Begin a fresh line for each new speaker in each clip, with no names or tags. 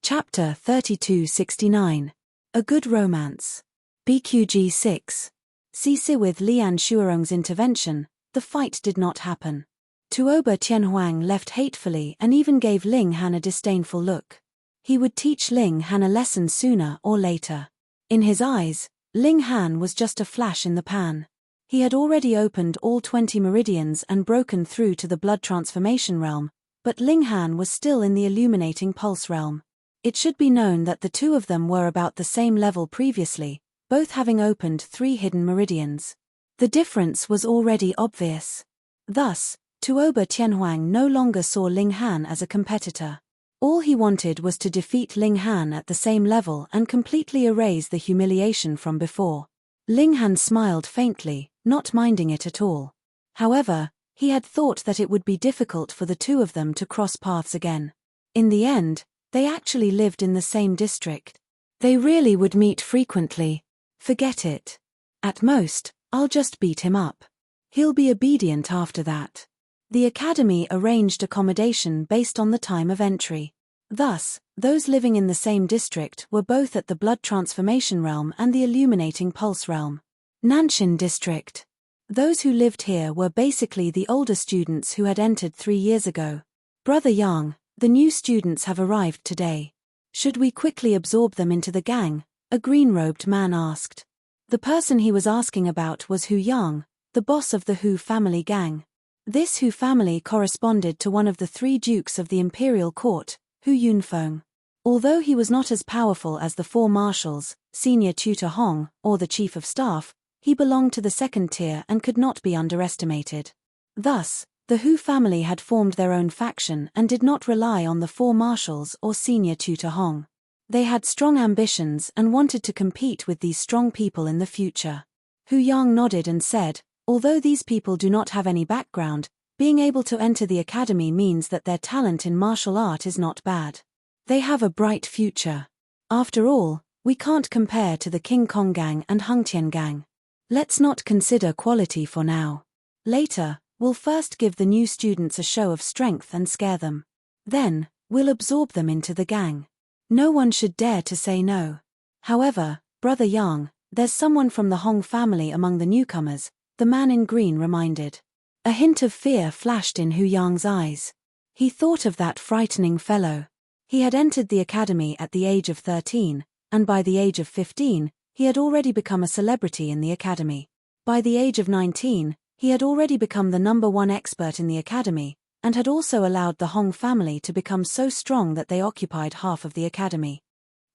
Chapter 3269. A Good Romance. BQG 6. CC. With Lian Shuarong's intervention, the fight did not happen. Tuoba Tianhuang left hatefully and even gave Ling Han a disdainful look. He would teach Ling Han a lesson sooner or later. In his eyes, Ling Han was just a flash in the pan. He had already opened all 20 meridians and broken through to the blood transformation realm, but Ling Han was still in the illuminating pulse realm. It should be known that the two of them were about the same level previously, both having opened 3 hidden meridians. The difference was already obvious. Thus, Tuoba Tianhuang no longer saw Ling Han as a competitor. All he wanted was to defeat Ling Han at the same level and completely erase the humiliation from before. Ling Han smiled faintly, not minding it at all. However, he had thought that it would be difficult for the two of them to cross paths again. In the end, they actually lived in the same district. They really would meet frequently. Forget it. At most, I'll just beat him up. He'll be obedient after that. The academy arranged accommodation based on the time of entry. Thus, those living in the same district were both at the blood transformation realm and the illuminating pulse realm. Nanshan district. Those who lived here were basically the older students who had entered 3 years ago. Brother Yang, the new students have arrived today. Should we quickly absorb them into the gang? A green-robed man asked. The person he was asking about was Hu Yang, the boss of the Hu family gang. This Hu family corresponded to one of the 3 dukes of the imperial court, Hu Yunfeng. Although he was not as powerful as the 4 marshals, senior tutor Hong, or the chief of staff, he belonged to the 2nd tier and could not be underestimated. Thus, the Hu family had formed their own faction and did not rely on the 4 marshals or senior tutor Hong. They had strong ambitions and wanted to compete with these strong people in the future. Hu Yang nodded and said, although these people do not have any background, being able to enter the academy means that their talent in martial art is not bad. They have a bright future. After all, we can't compare to the King Kong gang and Hengtian gang. Let's not consider quality for now. Later, we'll first give the new students a show of strength and scare them. Then, we'll absorb them into the gang. No one should dare to say no. However, Brother Yang, there's someone from the Hong family among the newcomers, the man in green reminded. A hint of fear flashed in Hu Yang's eyes. He thought of that frightening fellow. He had entered the academy at the age of 13, and by the age of 15, he had already become a celebrity in the academy. By the age of 19, he had already become the #1 expert in the academy, and had also allowed the Hong family to become so strong that they occupied half of the academy.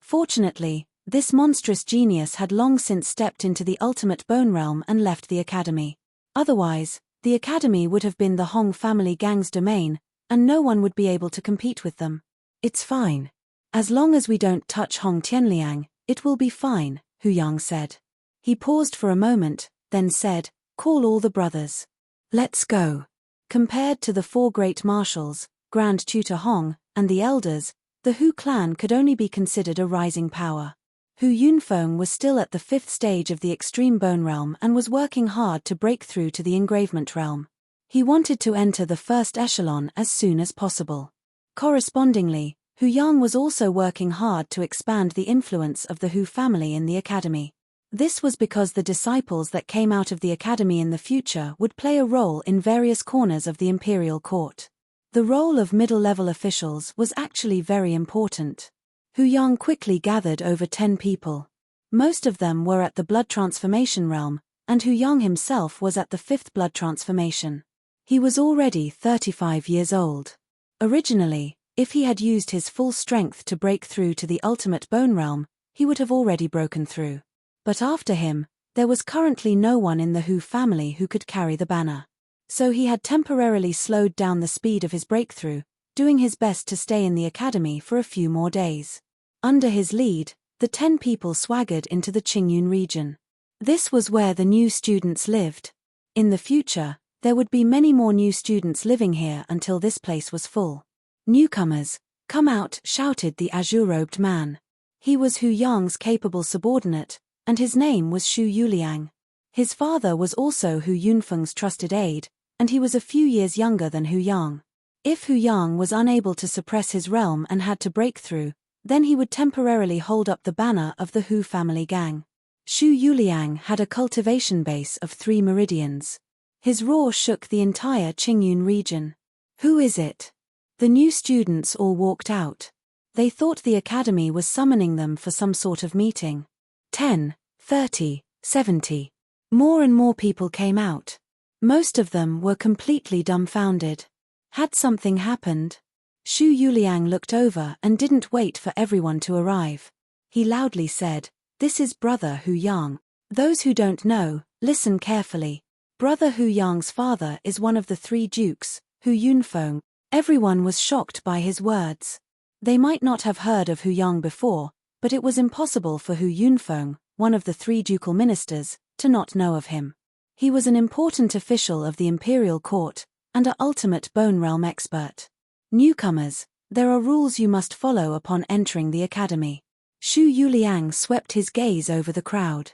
Fortunately, this monstrous genius had long since stepped into the ultimate bone realm and left the academy. Otherwise, the academy would have been the Hong family gang's domain, and no one would be able to compete with them. It's fine. As long as we don't touch Hong Tianliang, it will be fine, Hu Yang said. He paused for a moment, then said, call all the brothers. Let's go. Compared to the 4 great marshals, Grand Tutor Hong, and the elders, the Hu clan could only be considered a rising power. Hu Yunfeng was still at the 5th stage of the extreme bone realm and was working hard to break through to the engravement realm. He wanted to enter the 1st echelon as soon as possible. Correspondingly, Hu Yang was also working hard to expand the influence of the Hu family in the academy. This was because the disciples that came out of the academy in the future would play a role in various corners of the imperial court. The role of middle-level officials was actually very important. Hu Yang quickly gathered over 10 people. Most of them were at the blood transformation realm, and Hu Yang himself was at the 5th blood transformation. He was already 35 years old. Originally, if he had used his full strength to break through to the ultimate bone realm, he would have already broken through. But after him, there was currently no one in the Hu family who could carry the banner. So he had temporarily slowed down the speed of his breakthrough, doing his best to stay in the academy for a few more days. Under his lead, the 10 people swaggered into the Qingyun region. This was where the new students lived. In the future, there would be many more new students living here until this place was full. Newcomers, come out, shouted the azure-robed man. He was Hu Yang's capable subordinate, and his name was Shu Yuliang. His father was also Hu Yunfeng's trusted aide, and he was a few years younger than Hu Yang. If Hu Yang was unable to suppress his realm and had to break through, Then he would temporarily hold up the banner of the Hu family gang. Shu Yuliang had a cultivation base of 3 meridians. His roar shook the entire Qingyun region. Who is it? The new students all walked out. They thought the academy was summoning them for some sort of meeting. 10, 30, 70. More and more people came out. Most of them were completely dumbfounded. Had something happened? Shu Yuliang looked over and didn't wait for everyone to arrive. He loudly said, "This is Brother Hu Yang. Those who don't know, listen carefully. Brother Hu Yang's father is one of the 3 dukes, Hu Yunfeng." Everyone was shocked by his words. They might not have heard of Hu Yang before, but it was impossible for Hu Yunfeng, one of the 3 ducal ministers, to not know of him. He was an important official of the imperial court, and an ultimate bone realm expert. Newcomers, there are rules you must follow upon entering the academy. Shu Yuliang swept his gaze over the crowd.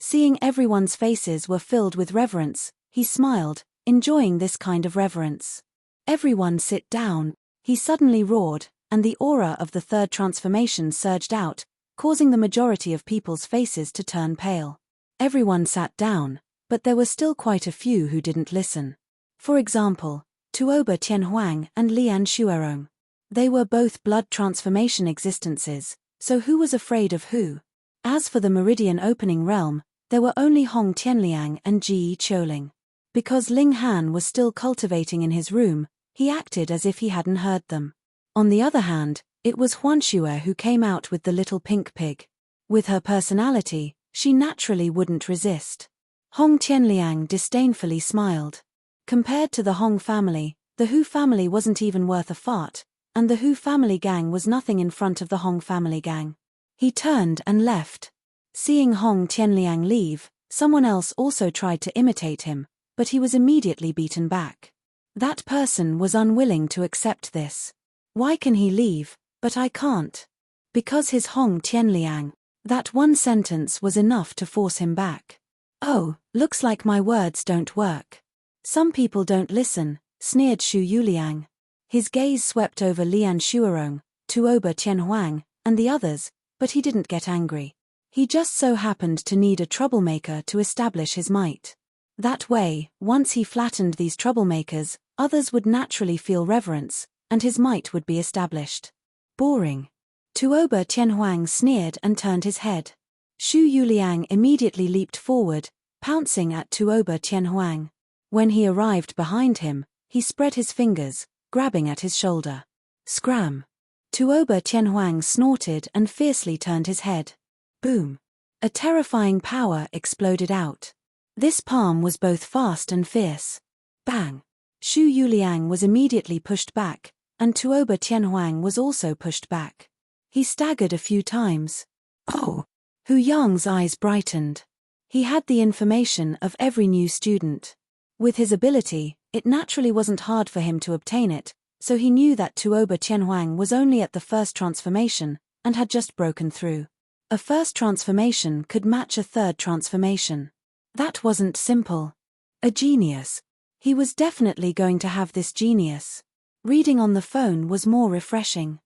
Seeing everyone's faces were filled with reverence, he smiled, enjoying this kind of reverence. "Everyone sit down," he suddenly roared, and the aura of the 3rd transformation surged out, causing the majority of people's faces to turn pale. Everyone sat down, but there were still quite a few who didn't listen. For example, Tuoba Tianhuang and Lian Shuerong. They were both blood transformation existences, so who was afraid of who? As for the meridian opening realm, there were only Hong Tianliang and Ji Choling. Because Ling Han was still cultivating in his room, he acted as if he hadn't heard them. On the other hand, it was Huanxue who came out with the little pink pig. With her personality, she naturally wouldn't resist. Hong Tianliang disdainfully smiled. Compared to the Hong family, the Hu family wasn't even worth a fart, and the Hu family gang was nothing in front of the Hong family gang. He turned and left. Seeing Hong Tianliang leave, someone else also tried to imitate him, but he was immediately beaten back. That person was unwilling to accept this. Why can he leave, but I can't? Because his Hong Tianliang. That one sentence was enough to force him back. "Oh, looks like my words don't work. Some people don't listen," sneered Shu Yuliang. His gaze swept over Lian Shuerong, Tuoba Tianhuang, and the others, but he didn't get angry. He just so happened to need a troublemaker to establish his might. That way, once he flattened these troublemakers, others would naturally feel reverence, and his might would be established. Boring. Tuoba Tianhuang sneered and turned his head. Shu Yuliang immediately leaped forward, pouncing at Tuoba Tianhuang. When he arrived behind him, he spread his fingers, grabbing at his shoulder. Scram! Tuoba Tianhuang snorted and fiercely turned his head. Boom! A terrifying power exploded out. This palm was both fast and fierce. Bang! Shu Yuliang was immediately pushed back, and Tuoba Tianhuang was also pushed back. He staggered a few times. Oh! Hu Yang's eyes brightened. He had the information of every new student. With his ability, it naturally wasn't hard for him to obtain it, so he knew that Tuoba Tianhuang was only at the 1st transformation, and had just broken through. A 1st transformation could match a 3rd transformation. That wasn't simple. A genius. He was definitely going to have this genius. Reading on the phone was more refreshing.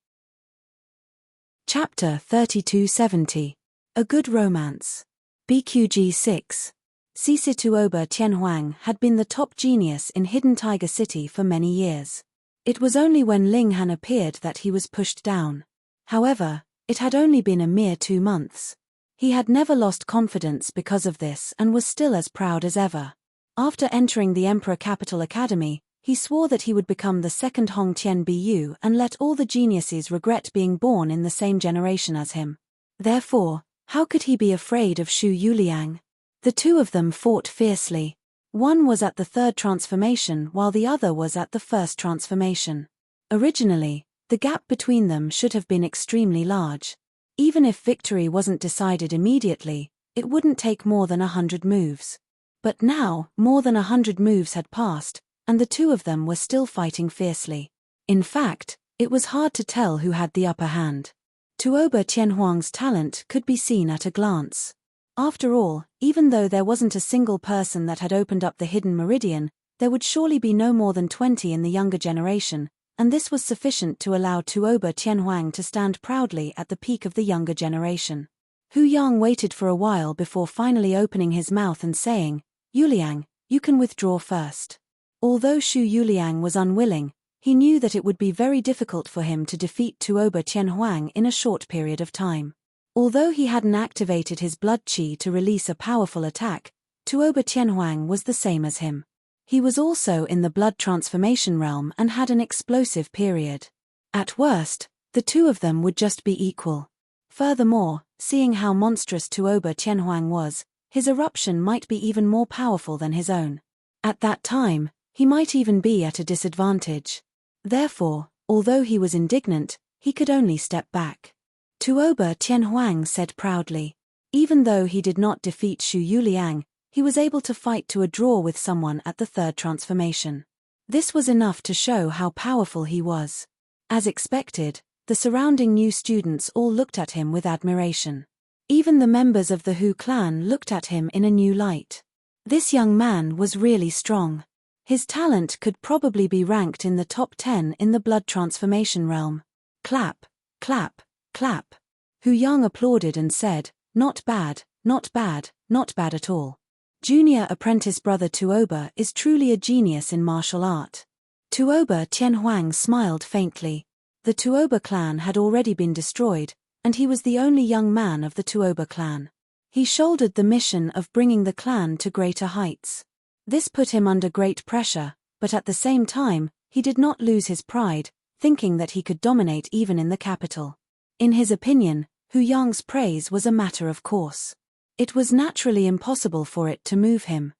Chapter 3270. A Good Romance. BQG 6. Cisi Tuoba Tianhuang had been the top genius in Hidden Tiger City for many years. It was only when Ling Han appeared that he was pushed down. However, it had only been a mere 2 months. He had never lost confidence because of this and was still as proud as ever. After entering the Emperor Capital Academy, he swore that he would become the 2nd Hong Tian Bu and let all the geniuses regret being born in the same generation as him. Therefore, how could he be afraid of Shu Yuliang? The 2 of them fought fiercely. One was at the 3rd transformation while the other was at the 1st transformation. Originally, the gap between them should have been extremely large. Even if victory wasn't decided immediately, it wouldn't take more than 100 moves. But now, more than 100 moves had passed, and the 2 of them were still fighting fiercely. In fact, it was hard to tell who had the upper hand. Tuoba Tianhuang's talent could be seen at a glance. After all, even though there wasn't a single person that had opened up the hidden meridian, there would surely be no more than 20 in the younger generation, and this was sufficient to allow Tuoba Tianhuang to stand proudly at the peak of the younger generation. Hu Yang waited for a while before finally opening his mouth and saying, "Yuliang, you can withdraw first." Although Shu Yuliang was unwilling, he knew that it would be very difficult for him to defeat Tuoba Tianhuang in a short period of time. Although he hadn't activated his blood qi to release a powerful attack, Tuoba Tianhuang was the same as him. He was also in the blood transformation realm and had an explosive period. At worst, the two of them would just be equal. Furthermore, seeing how monstrous Tuoba Tianhuang was, his eruption might be even more powerful than his own. At that time, he might even be at a disadvantage. Therefore, although he was indignant, he could only step back. Tuoba Tianhuang said proudly. Even though he did not defeat Shu Yuliang, he was able to fight to a draw with someone at the third transformation. This was enough to show how powerful he was. As expected, the surrounding new students all looked at him with admiration. Even the members of the Hu clan looked at him in a new light. This young man was really strong. His talent could probably be ranked in the top 10 in the blood transformation realm. Clap, clap, clap. Hu Yang applauded and said, "Not bad, not bad, not bad at all. Junior apprentice brother Tuoba is truly a genius in martial art." Tuoba Tianhuang smiled faintly. The Tuoba clan had already been destroyed, and he was the only young man of the Tuoba clan. He shouldered the mission of bringing the clan to greater heights. This put him under great pressure, but at the same time, he did not lose his pride, thinking that he could dominate even in the capital. In his opinion, Hu Yang's praise was a matter of course. It was naturally impossible for it to move him.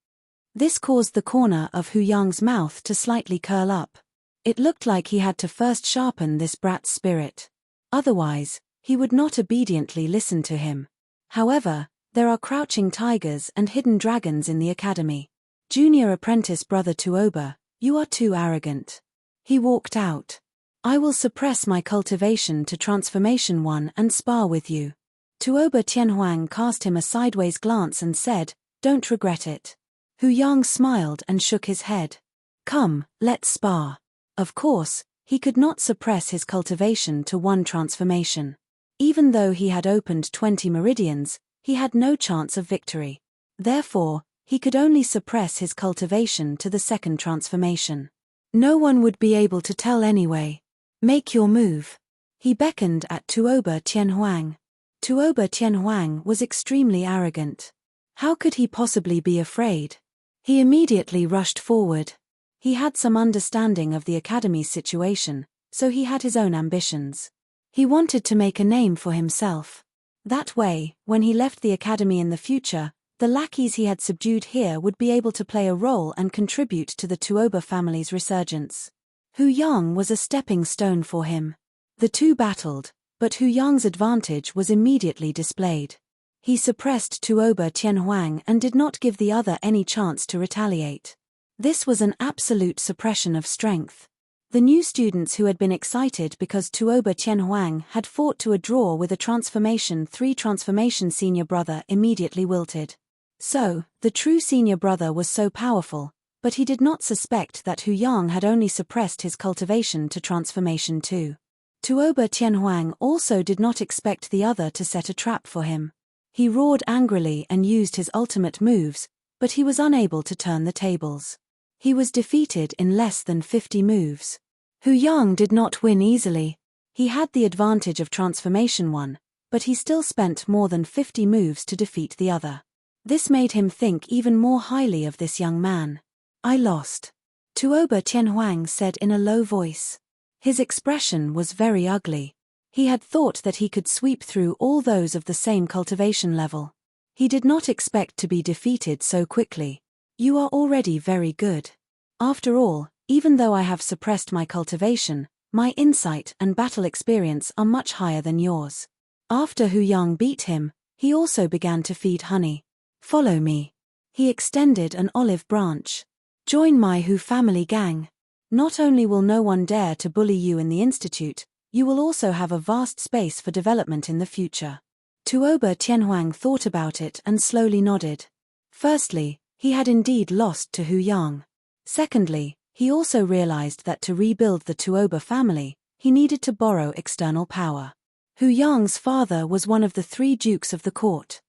This caused the corner of Hu Yang's mouth to slightly curl up. It looked like he had to first sharpen this brat's spirit. Otherwise, he would not obediently listen to him. However, there are crouching tigers and hidden dragons in the academy. Junior apprentice brother Tuoba, you are too arrogant. He walked out. I will suppress my cultivation to transformation 1 and spar with you. Tuoba Tianhuang cast him a sideways glance and said, "Don't regret it." Hu Yang smiled and shook his head. "Come, let's spar." Of course, he could not suppress his cultivation to 1 transformation. Even though he had opened 20 meridians, he had no chance of victory. Therefore, he could only suppress his cultivation to the 2nd transformation. No one would be able to tell anyway. Make your move. He beckoned at Tuoba Tianhuang. Tuoba Tianhuang was extremely arrogant. How could he possibly be afraid? He immediately rushed forward. He had some understanding of the academy's situation, so he had his own ambitions. He wanted to make a name for himself. That way, when he left the academy in the future, the lackeys he had subdued here would be able to play a role and contribute to the Tuoba family's resurgence. Hu Yang was a stepping stone for him. The two battled, but Hu Yang's advantage was immediately displayed. He suppressed Tuoba Tianhuang and did not give the other any chance to retaliate. This was an absolute suppression of strength. The new students who had been excited because Tuoba Tianhuang had fought to a draw with a transformation 3 transformation senior brother immediately wilted. So, the true senior brother was so powerful, but he did not suspect that Hu Yang had only suppressed his cultivation to transformation 2. Tuoba Tianhuang also did not expect the other to set a trap for him. He roared angrily and used his ultimate moves, but he was unable to turn the tables. He was defeated in less than 50 moves. Hu Yang did not win easily. He had the advantage of transformation 1, but he still spent more than 50 moves to defeat the other. This made him think even more highly of this young man. I lost. Tuoba Tianhuang said in a low voice. His expression was very ugly. He had thought that he could sweep through all those of the same cultivation level. He did not expect to be defeated so quickly. You are already very good. After all, even though I have suppressed my cultivation, my insight and battle experience are much higher than yours. After Hu Yang beat him, he also began to feed honey. Follow me. He extended an olive branch. Join my Hu family gang. Not only will no one dare to bully you in the institute, you will also have a vast space for development in the future. Tuoba Tianhuang thought about it and slowly nodded. Firstly, he had indeed lost to Hu Yang. Secondly, He also realized that to rebuild the Tuoba family, he needed to borrow external power. Hu Yang's father was one of the 3 dukes of the court.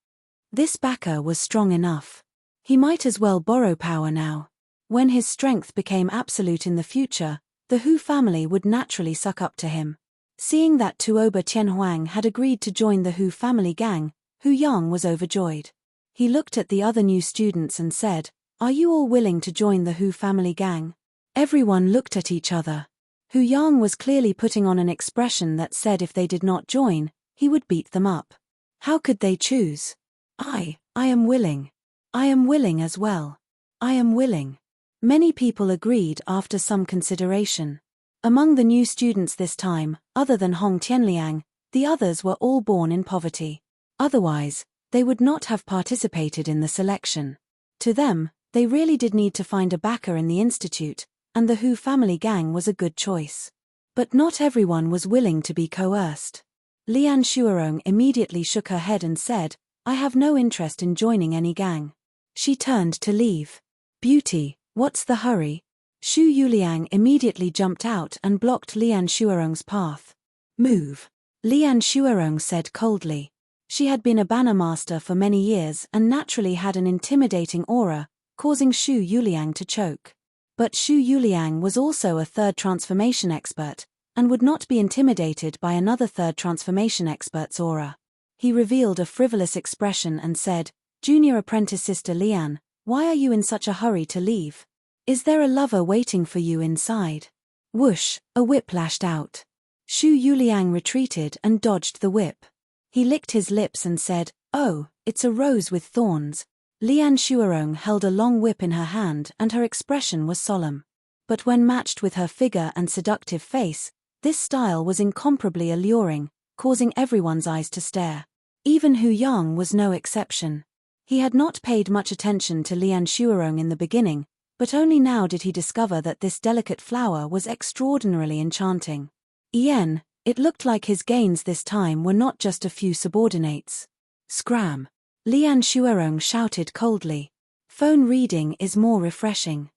This backer was strong enough. He might as well borrow power now. When his strength became absolute in the future, the Hu family would naturally suck up to him. Seeing that Tuoba Tianhuang had agreed to join the Hu family gang, Hu Yang was overjoyed. He looked at the other new students and said, "Are you all willing to join the Hu family gang?" Everyone looked at each other. Hu Yang was clearly putting on an expression that said if they did not join, he would beat them up. How could they choose? I am willing. I am willing as well. I am willing. Many people agreed after some consideration. Among the new students this time, other than Hong Tianliang, the others were all born in poverty. Otherwise, they would not have participated in the selection. To them, they really did need to find a backer in the institute, and the Hu family gang was a good choice. But not everyone was willing to be coerced. Lian Shuarong immediately shook her head and said, "I have no interest in joining any gang." She turned to leave. "Beauty, what's the hurry?" Shu Yuliang immediately jumped out and blocked Lian Shuarong's path. "Move," Lian Shuarong said coldly. She had been a banner master for many years and naturally had an intimidating aura, causing Shu Yuliang to choke. But Shu Yuliang was also a 3rd transformation expert, and would not be intimidated by another 3rd transformation expert's aura. He revealed a frivolous expression and said, "Junior apprentice Sister Lian, why are you in such a hurry to leave? Is there a lover waiting for you inside?" Whoosh, a whip lashed out. Shu Yuliang retreated and dodged the whip. He licked his lips and said, "Oh, it's a rose with thorns." Lian Shuarong held a long whip in her hand and her expression was solemn. But when matched with her figure and seductive face, this style was incomparably alluring, causing everyone's eyes to stare. Even Hu Yang was no exception. He had not paid much attention to Lian Shuarong in the beginning, but only now did he discover that this delicate flower was extraordinarily enchanting. It looked like his gains this time were not just a few subordinates. "Scram!" Lian Shuarong shouted coldly. "Phone reading is more refreshing."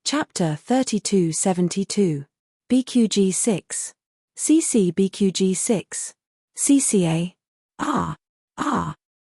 Chapter 3272. BQG 6. CC BQG 6. CCA.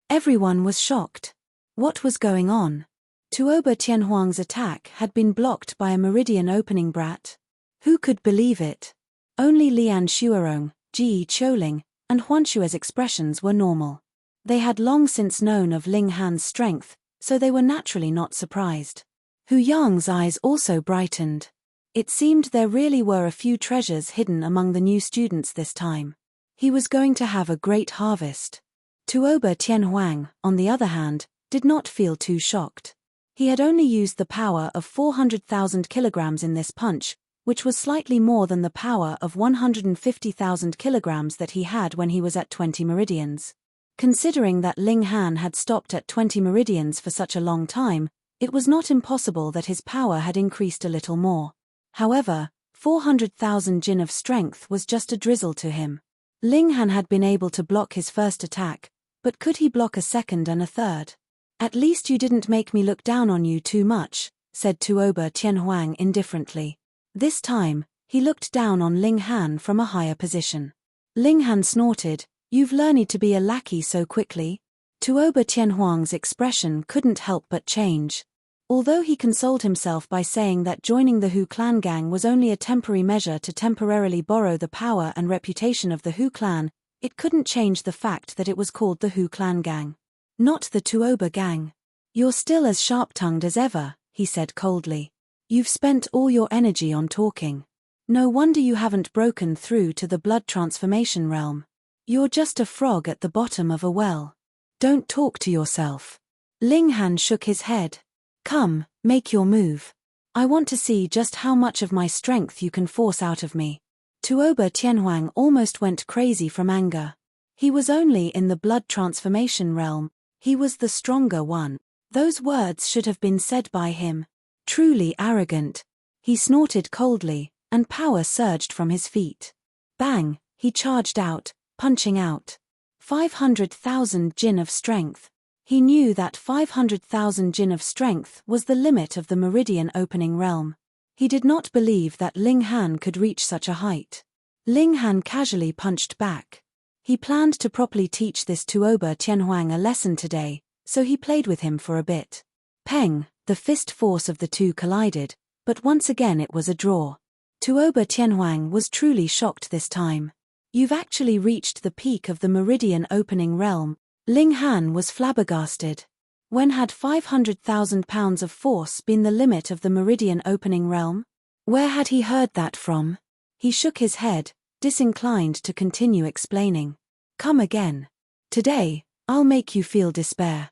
Everyone was shocked. What was going on? Tuoba Tianhuang's attack had been blocked by a meridian opening brat. Who could believe it? Only Lian Shuarong, Ji Choling, and Huanshua's expressions were normal. They had long since known of Ling Han's strength, so they were naturally not surprised. Hu Yang's eyes also brightened. It seemed there really were a few treasures hidden among the new students this time. He was going to have a great harvest. Tuoba Tianhuang, on the other hand, did not feel too shocked. He had only used the power of 400,000 kilograms in this punch, which was slightly more than the power of 150,000 kilograms that he had when he was at 20 meridians. Considering that Ling Han had stopped at 20 meridians for such a long time, it was not impossible that his power had increased a little more. However, 400,000 jin of strength was just a drizzle to him. Ling Han had been able to block his first attack, but could he block a second and a third? "At least you didn't make me look down on you too much," said Tuoba Tianhuang indifferently. This time, he looked down on Ling Han from a higher position. Ling Han snorted, "You've learned to be a lackey so quickly?" Tuoba Tianhuang's expression couldn't help but change. Although he consoled himself by saying that joining the Hu clan gang was only a temporary measure to temporarily borrow the power and reputation of the Hu clan, it couldn't change the fact that it was called the Hu clan gang. Not the Tuoba gang. "You're still as sharp-tongued as ever," he said coldly. "You've spent all your energy on talking. No wonder you haven't broken through to the blood transformation realm. You're just a frog at the bottom of a well. Don't talk to yourself." Ling Han shook his head. "Come, make your move. I want to see just how much of my strength you can force out of me." Tuoba Tianhuang almost went crazy from anger. He was only in the blood transformation realm. He was the stronger one. Those words should have been said by him. Truly arrogant. He snorted coldly, and power surged from his feet. Bang, he charged out, punching out. 500,000 jin of strength. He knew that 500,000 jin of strength was the limit of the meridian opening realm. He did not believe that Ling Han could reach such a height. Ling Han casually punched back. He planned to properly teach this Tuoba Tianhuang a lesson today, so he played with him for a bit. Peng, the fist force of the two collided, but once again it was a draw. Tuoba Tianhuang was truly shocked this time. You've actually reached the peak of the meridian opening realm. Ling Han was flabbergasted. When had 500,000 pounds of force been the limit of the meridian opening realm? Where had he heard that from? He shook his head, disinclined to continue explaining. Come again. Today, I'll make you feel despair.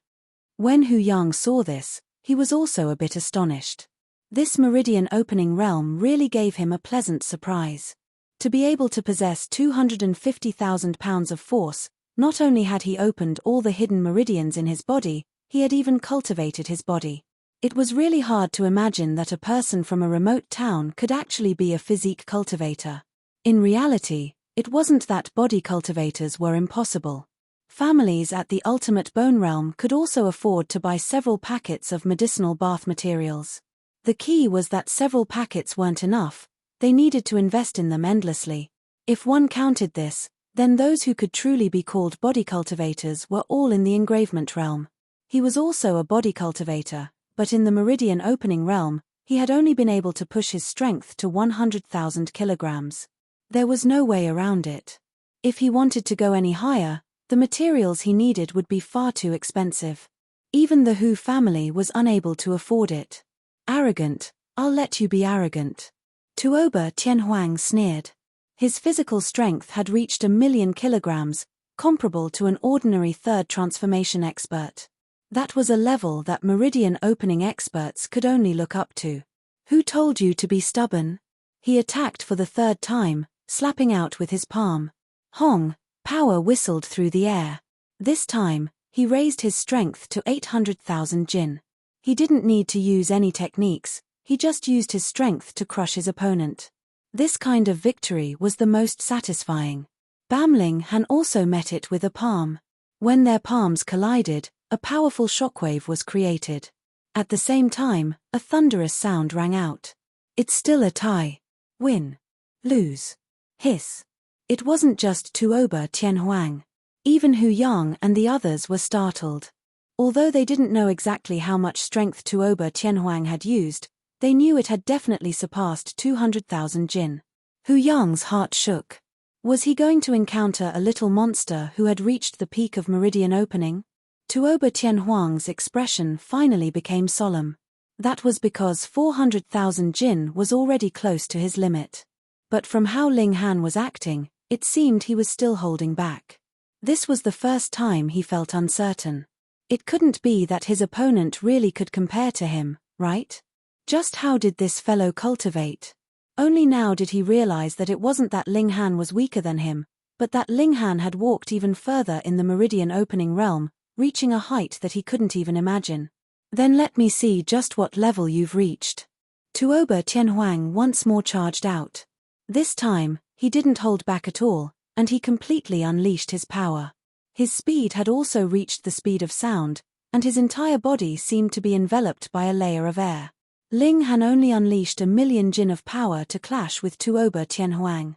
When Hu Yang saw this, he was also a bit astonished. This meridian opening realm really gave him a pleasant surprise. To be able to possess 250,000 pounds of force, not only had he opened all the hidden meridians in his body, he had even cultivated his body. It was really hard to imagine that a person from a remote town could actually be a physique cultivator. In reality, it wasn't that body cultivators were impossible. Families at the ultimate bone realm could also afford to buy several packets of medicinal bath materials. The key was that several packets weren't enough, they needed to invest in them endlessly. If one counted this, then those who could truly be called body cultivators were all in the engravement realm. He was also a body cultivator, but in the meridian opening realm, he had only been able to push his strength to 100,000 kilograms. There was no way around it. If he wanted to go any higher, the materials he needed would be far too expensive. Even the Hu family was unable to afford it. Arrogant, I'll let you be arrogant. Tuoba Tianhuang sneered. His physical strength had reached 1,000,000 kilograms, comparable to an ordinary third transformation expert. That was a level that meridian opening experts could only look up to. Who told you to be stubborn? He attacked for the third time, slapping out with his palm. Hong, power whistled through the air. This time, he raised his strength to 800,000 jin. He didn't need to use any techniques, he just used his strength to crush his opponent. This kind of victory was the most satisfying. Bamling Han also met it with a palm. When their palms collided, a powerful shockwave was created. At the same time, a thunderous sound rang out. It's still a tie. Win. Lose. Hiss. It wasn't just Tuoba Tianhuang. Even Hu Yang and the others were startled. Although they didn't know exactly how much strength Tuoba Tianhuang had used, they knew it had definitely surpassed 200,000 jin. Hu Yang's heart shook. Was he going to encounter a little monster who had reached the peak of meridian opening? Tuoba Tianhuang's expression finally became solemn. That was because 400,000 jin was already close to his limit. But from how Ling Han was acting, it seemed he was still holding back. This was the first time he felt uncertain. It couldn't be that his opponent really could compare to him, right? Just how did this fellow cultivate? Only now did he realize that it wasn't that Ling Han was weaker than him, but that Ling Han had walked even further in the meridian opening realm, reaching a height that he couldn't even imagine. Then let me see just what level you've reached. Tuoba Tianhuang once more charged out. This time, he didn't hold back at all, and he completely unleashed his power. His speed had also reached the speed of sound, and his entire body seemed to be enveloped by a layer of air. Ling Han only unleashed 1,000,000 jin of power to clash with Tuoba Tianhuang.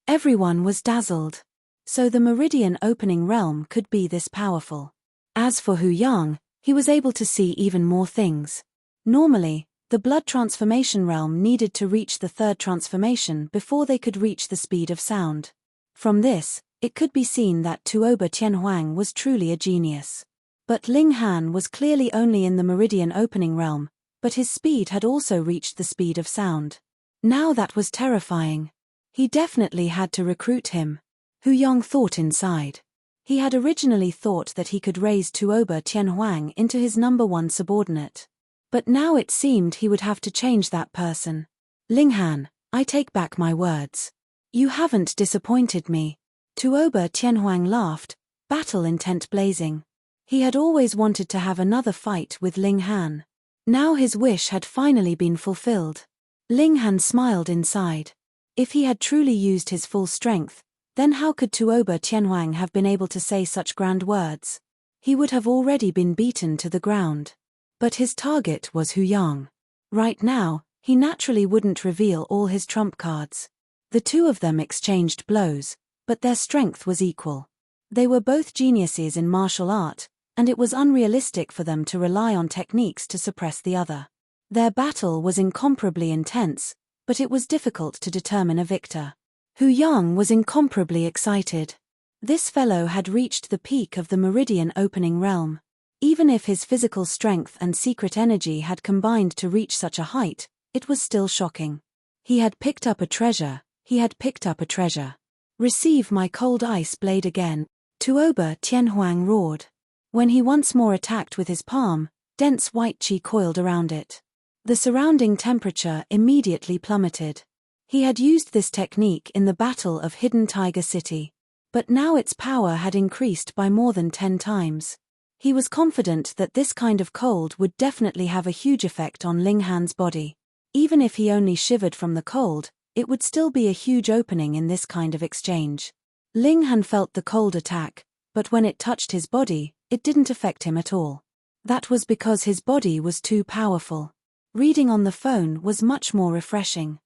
Everyone was dazzled. So the meridian opening realm could be this powerful. As for Hu Yang, he was able to see even more things. Normally, the blood transformation realm needed to reach the third transformation before they could reach the speed of sound. From this, it could be seen that Tuoba Tianhuang was truly a genius. But Ling Han was clearly only in the meridian opening realm, but his speed had also reached the speed of sound. Now that was terrifying. He definitely had to recruit him. Hu Yang thought inside. He had originally thought that he could raise Tuoba Tianhuang into his #1 subordinate. But now it seemed he would have to change that person. Ling Han, I take back my words. You haven't disappointed me. Tuoba Tianhuang laughed, battle intent blazing. He had always wanted to have another fight with Ling Han. Now his wish had finally been fulfilled. Ling Han smiled inside. If he had truly used his full strength, then how could Tuoba Tianhuang have been able to say such grand words? he would have already been beaten to the ground. But his target was Hu Yang. Right now, he naturally wouldn't reveal all his trump cards. The two of them exchanged blows, but their strength was equal. They were both geniuses in martial art, and it was unrealistic for them to rely on techniques to suppress the other. Their battle was incomparably intense, but it was difficult to determine a victor. Hu Yang was incomparably excited. This fellow had reached the peak of the meridian opening realm. Even if his physical strength and secret energy had combined to reach such a height, it was still shocking. He had picked up a treasure, he had picked up a treasure. Receive my cold ice blade again, Tuoba Tianhuang roared. When he once more attacked with his palm, dense white qi coiled around it. The surrounding temperature immediately plummeted. He had used this technique in the Battle of Hidden Tiger City. But now its power had increased by more than 10 times. He was confident that this kind of cold would definitely have a huge effect on Ling Han's body. Even if he only shivered from the cold, it would still be a huge opening in this kind of exchange. Ling Han felt the cold attack, but when it touched his body, it didn't affect him at all. That was because his body was too powerful. Reading on the phone was much more refreshing.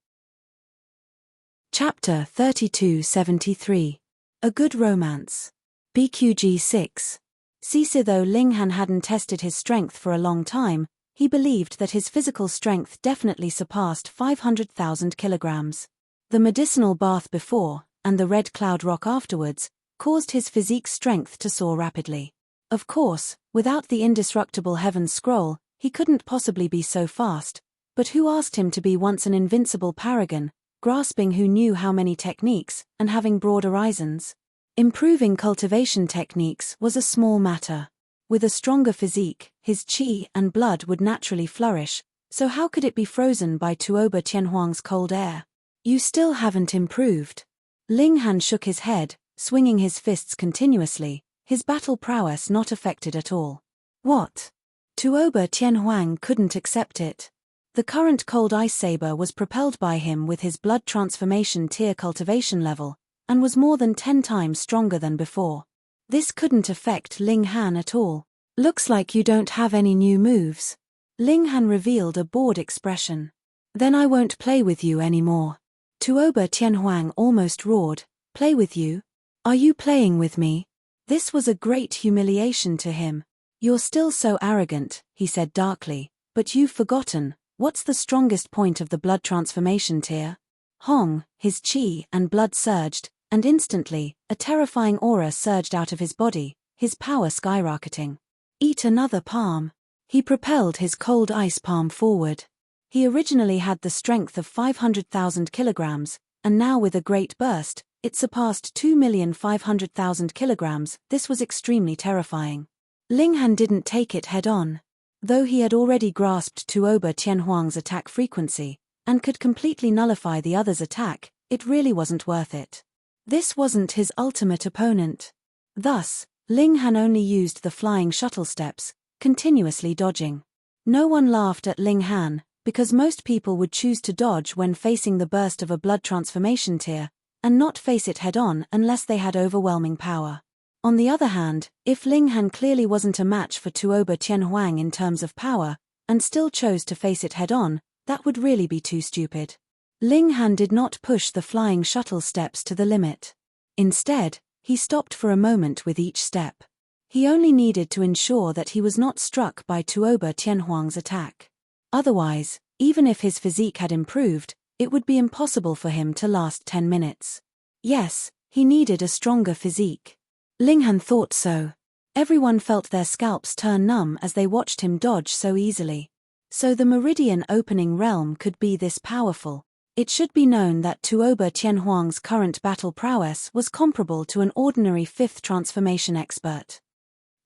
Chapter 3273. A Good Romance. BQG 6. Ceci. Though Ling Han hadn't tested his strength for a long time, he believed that his physical strength definitely surpassed 500,000 kilograms. The medicinal bath before, and the red cloud rock afterwards, caused his physique strength to soar rapidly. Of course, without the indestructible Heaven's Scroll, he couldn't possibly be so fast, but who asked him to be once an invincible paragon, grasping who knew how many techniques, and having broad horizons? Improving cultivation techniques was a small matter. With a stronger physique, his qi and blood would naturally flourish, so how could it be frozen by Tuoba Tianhuang's cold air? You still haven't improved. Ling Han shook his head, swinging his fists continuously, his battle prowess not affected at all. What? Tuoba Tianhuang couldn't accept it. The current cold ice saber was propelled by him with his blood transformation tier cultivation level, and was more than 10 times stronger than before. This couldn't affect Ling Han at all. Looks like you don't have any new moves. Ling Han revealed a bored expression. Then I won't play with you anymore. Tuoba Tianhuang almost roared. Play with you? Are you playing with me? This was a great humiliation to him. You're still so arrogant, he said darkly, but you've forgotten. What's the strongest point of the blood transformation tier? Hong, his qi and blood surged, and instantly, a terrifying aura surged out of his body, his power skyrocketing. Eat another palm. He propelled his cold ice palm forward. He originally had the strength of 500,000 kilograms, and now with a great burst, it surpassed 2,500,000 kilograms. This was extremely terrifying. Ling Han didn't take it head-on. Though he had already grasped Tuoba Tianhuang's attack frequency, and could completely nullify the other's attack, it really wasn't worth it. This wasn't his ultimate opponent. Thus, Ling Han only used the flying shuttle steps, continuously dodging. No one laughed at Ling Han, because most people would choose to dodge when facing the burst of a blood transformation tier, and not face it head-on unless they had overwhelming power. On the other hand, if Ling Han clearly wasn't a match for Tuoba Tianhuang in terms of power, and still chose to face it head-on, that would really be too stupid. Ling Han did not push the flying shuttle steps to the limit. Instead, he stopped for a moment with each step. He only needed to ensure that he was not struck by Tuoba Tianhuang's attack. Otherwise, even if his physique had improved, it would be impossible for him to last 10 minutes. Yes, he needed a stronger physique. Ling Han thought so. Everyone felt their scalps turn numb as they watched him dodge so easily. So the meridian opening realm could be this powerful. It should be known that Tuoba Tianhuang's current battle prowess was comparable to an ordinary 5th transformation expert.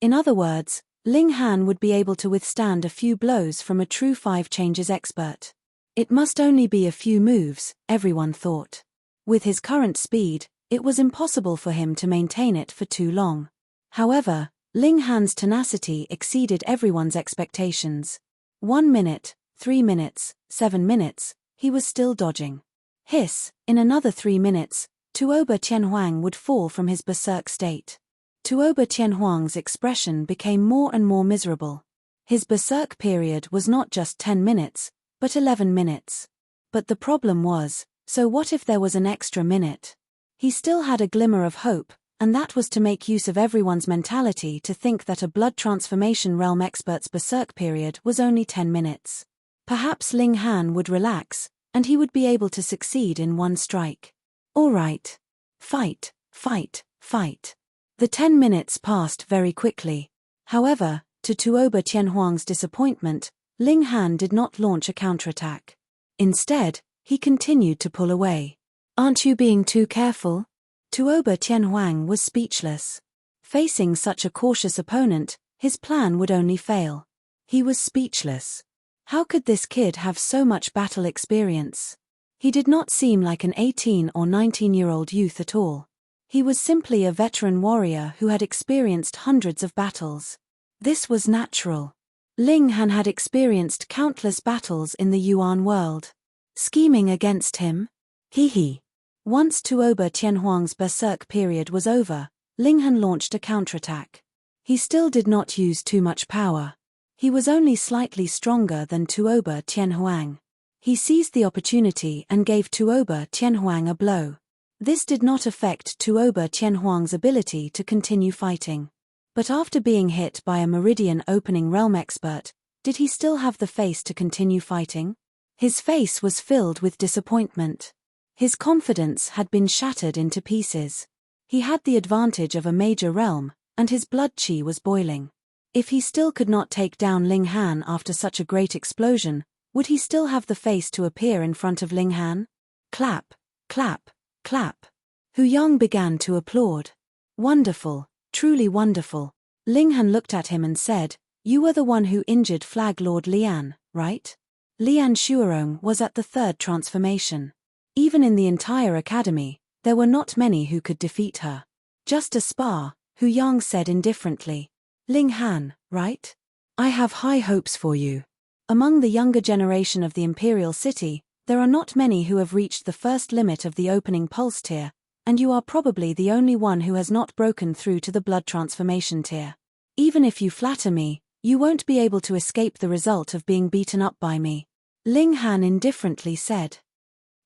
In other words, Ling Han would be able to withstand a few blows from a true 5 changes expert. It must only be a few moves, everyone thought. With his current speed, it was impossible for him to maintain it for too long. However, Ling Han's tenacity exceeded everyone's expectations. 1 minute, 3 minutes, 7 minutes, he was still dodging. Hiss, in another 3 minutes, Tuoba Tianhuang would fall from his berserk state. Tuoba Tianhuang's expression became more and more miserable. His berserk period was not just 10 minutes, but 11 minutes. But the problem was, so what if there was an extra minute? He still had a glimmer of hope, and that was to make use of everyone's mentality to think that a blood transformation realm expert's berserk period was only 10 minutes. Perhaps Ling Han would relax, and he would be able to succeed in one strike. All right. Fight, fight, fight. The 10 minutes passed very quickly. However, to Tuoba Tianhuang's disappointment, Ling Han did not launch a counterattack. Instead, he continued to pull away. Aren't you being too careful? Tuoba Tianhuang was speechless. Facing such a cautious opponent, his plan would only fail. He was speechless. How could this kid have so much battle experience? He did not seem like an 18 or 19-year-old youth at all. He was simply a veteran warrior who had experienced hundreds of battles. This was natural. Ling Han had experienced countless battles in the Yuan world. Scheming against him? Hee. Once Tuoba Tianhuang's berserk period was over, Ling Han launched a counterattack. He still did not use too much power. He was only slightly stronger than Tuoba Tianhuang. He seized the opportunity and gave Tuoba Tianhuang a blow. This did not affect Tuoba Tianhuang's ability to continue fighting. But after being hit by a Meridian opening realm expert, did he still have the face to continue fighting? His face was filled with disappointment. His confidence had been shattered into pieces. He had the advantage of a major realm, and his blood qi was boiling. If he still could not take down Ling Han after such a great explosion, would he still have the face to appear in front of Ling Han? Clap, clap, clap. Hu Yang began to applaud. Wonderful, truly wonderful. Ling Han looked at him and said, "You were the one who injured Flag Lord Lian, right?" Lian Shuarong was at the third transformation. Even in the entire academy, there were not many who could defeat her. Just a spar, Hu Yang said indifferently. Ling Han, right? I have high hopes for you. Among the younger generation of the Imperial City, there are not many who have reached the first limit of the opening pulse tier, and you are probably the only one who has not broken through to the blood transformation tier. Even if you flatter me, you won't be able to escape the result of being beaten up by me. Ling Han indifferently said.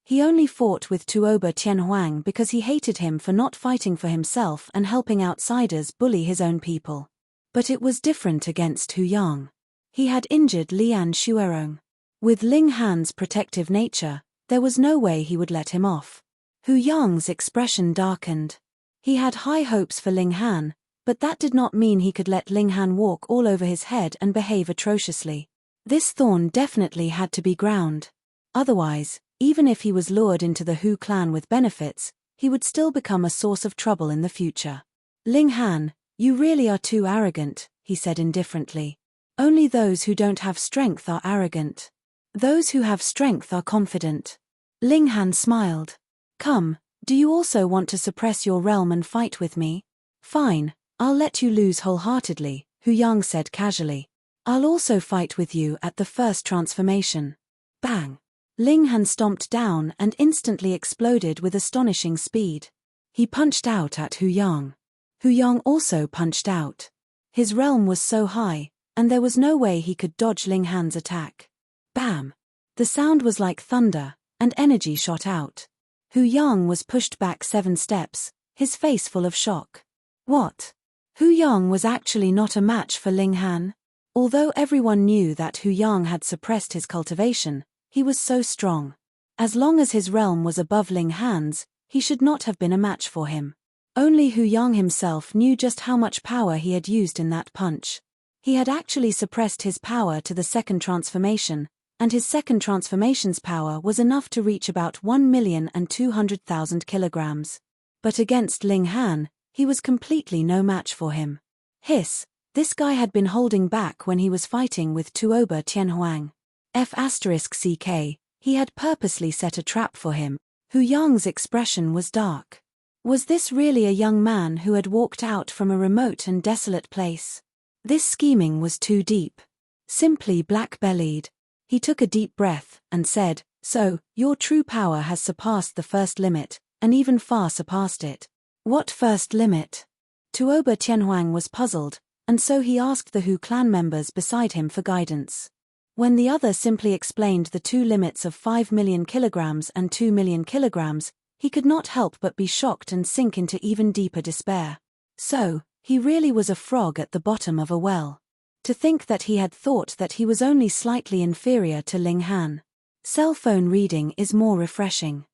He only fought with Tuoba Tianhuang because he hated him for not fighting for himself and helping outsiders bully his own people. But it was different against Hu Yang. He had injured Lian Shuarong. With Ling Han's protective nature, there was no way he would let him off. Hu Yang's expression darkened. He had high hopes for Ling Han, but that did not mean he could let Ling Han walk all over his head and behave atrociously. This thorn definitely had to be ground. Otherwise, even if he was lured into the Hu clan with benefits, he would still become a source of trouble in the future. Ling Han, you really are too arrogant, he said indifferently. Only those who don't have strength are arrogant. Those who have strength are confident. Ling Han smiled. Come, do you also want to suppress your realm and fight with me? Fine, I'll let you lose wholeheartedly, Hu Yang said casually. I'll also fight with you at the first transformation. Bang! Ling Han stomped down and instantly exploded with astonishing speed. He punched out at Hu Yang. Hu Yang also punched out. His realm was so high, and there was no way he could dodge Ling Han's attack. Bam! The sound was like thunder, and energy shot out. Hu Yang was pushed back 7 steps, his face full of shock. What? Hu Yang was actually not a match for Ling Han? Although everyone knew that Hu Yang had suppressed his cultivation, he was so strong. As long as his realm was above Ling Han's, he should not have been a match for him. Only Hu Yang himself knew just how much power he had used in that punch. He had actually suppressed his power to the second transformation, and his second transformation's power was enough to reach about 1,200,000 kilograms. But against Ling Han, he was completely no match for him. Hiss, this guy had been holding back when he was fighting with Tuoba Tianhuang. F***ck, he had purposely set a trap for him. Hu Yang's expression was dark. Was this really a young man who had walked out from a remote and desolate place? This scheming was too deep. Simply black-bellied. He took a deep breath and said, "So, your true power has surpassed the first limit, and even far surpassed it." What first limit? Tuoba Tianhuang was puzzled, and so he asked the Hu clan members beside him for guidance. When the other simply explained the two limits of 5 million kilograms and 2 million kilograms, he could not help but be shocked and sink into even deeper despair. So, he really was a frog at the bottom of a well. To think that he had thought that he was only slightly inferior to Ling Han. Cell phone reading is more refreshing.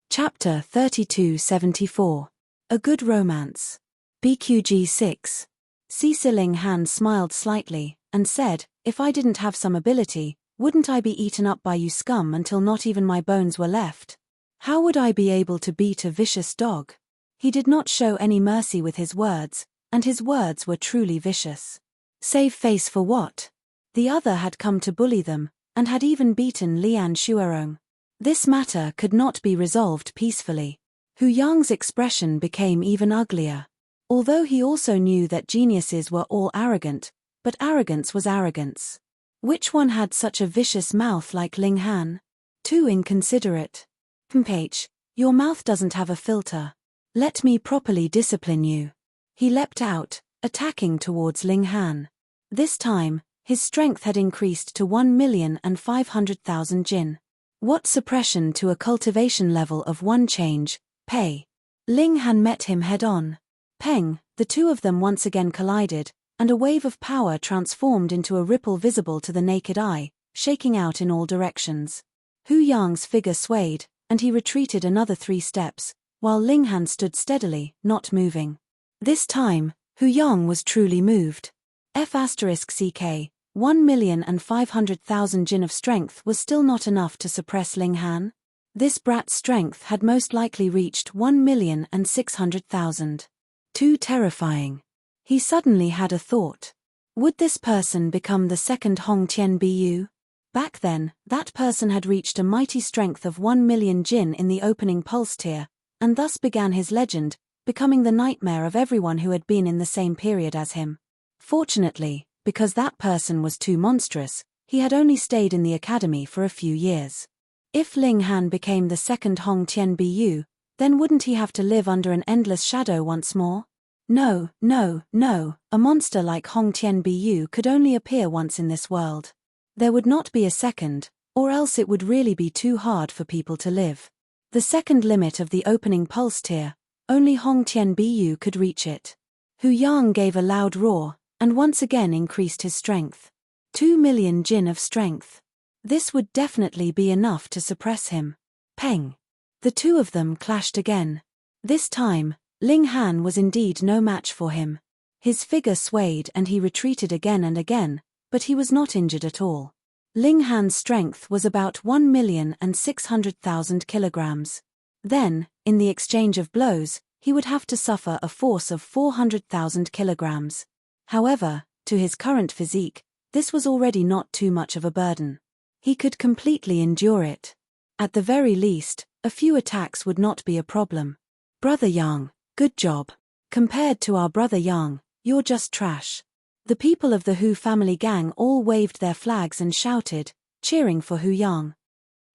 Chapter 3274. A Good Romance. BQG 6. Cecil Ling Han smiled slightly, and said, "If I didn't have some ability, wouldn't I be eaten up by you scum until not even my bones were left? How would I be able to beat a vicious dog?" He did not show any mercy with his words, and his words were truly vicious. Save face for what? The other had come to bully them, and had even beaten Lian Shuarong. This matter could not be resolved peacefully. Hu Yang's expression became even uglier. Although he also knew that geniuses were all arrogant, but arrogance was arrogance. Which one had such a vicious mouth like Ling Han? Too inconsiderate. "H, your mouth doesn't have a filter. Let me properly discipline you." He leapt out, attacking towards Ling Han. This time, his strength had increased to 1,500,000 jin. What suppression to a cultivation level of 1 change, pay. Ling Han met him head-on. Peng, the two of them once again collided, and a wave of power transformed into a ripple visible to the naked eye, shaking out in all directions. Hu Yang's figure swayed, and he retreated another 3 steps, while Ling Han stood steadily, not moving. This time, Hu Yang was truly moved. F*ck, 1,500,000 jin of strength was still not enough to suppress Ling Han. This brat's strength had most likely reached 1,600,000. Too terrifying. He suddenly had a thought. Would this person become the second Hong Tian Bu? Back then, that person had reached a mighty strength of 1 million jin in the opening pulse tier, and thus began his legend, becoming the nightmare of everyone who had been in the same period as him. Fortunately, because that person was too monstrous, he had only stayed in the academy for a few years. If Ling Han became the second Hong Tian Bu, then wouldn't he have to live under an endless shadow once more? No, no, no, a monster like Hong Tian Bu could only appear once in this world. There would not be a second, or else it would really be too hard for people to live. The second limit of the opening pulse tier, only Hong Tian Bu could reach it. Hu Yang gave a loud roar, and once again increased his strength. 2 million jin of strength. This would definitely be enough to suppress him. Peng. The two of them clashed again. This time, Ling Han was indeed no match for him. His figure swayed and he retreated again and again, but he was not injured at all. Ling Han's strength was about 1,600,000 kilograms. Then, in the exchange of blows, he would have to suffer a force of 400,000 kilograms. However, to his current physique, this was already not too much of a burden. He could completely endure it. At the very least, a few attacks would not be a problem. "Brother Yang, good job. Compared to our brother Yang, you're just trash." The people of the Hu family gang all waved their flags and shouted, cheering for Hu Yang.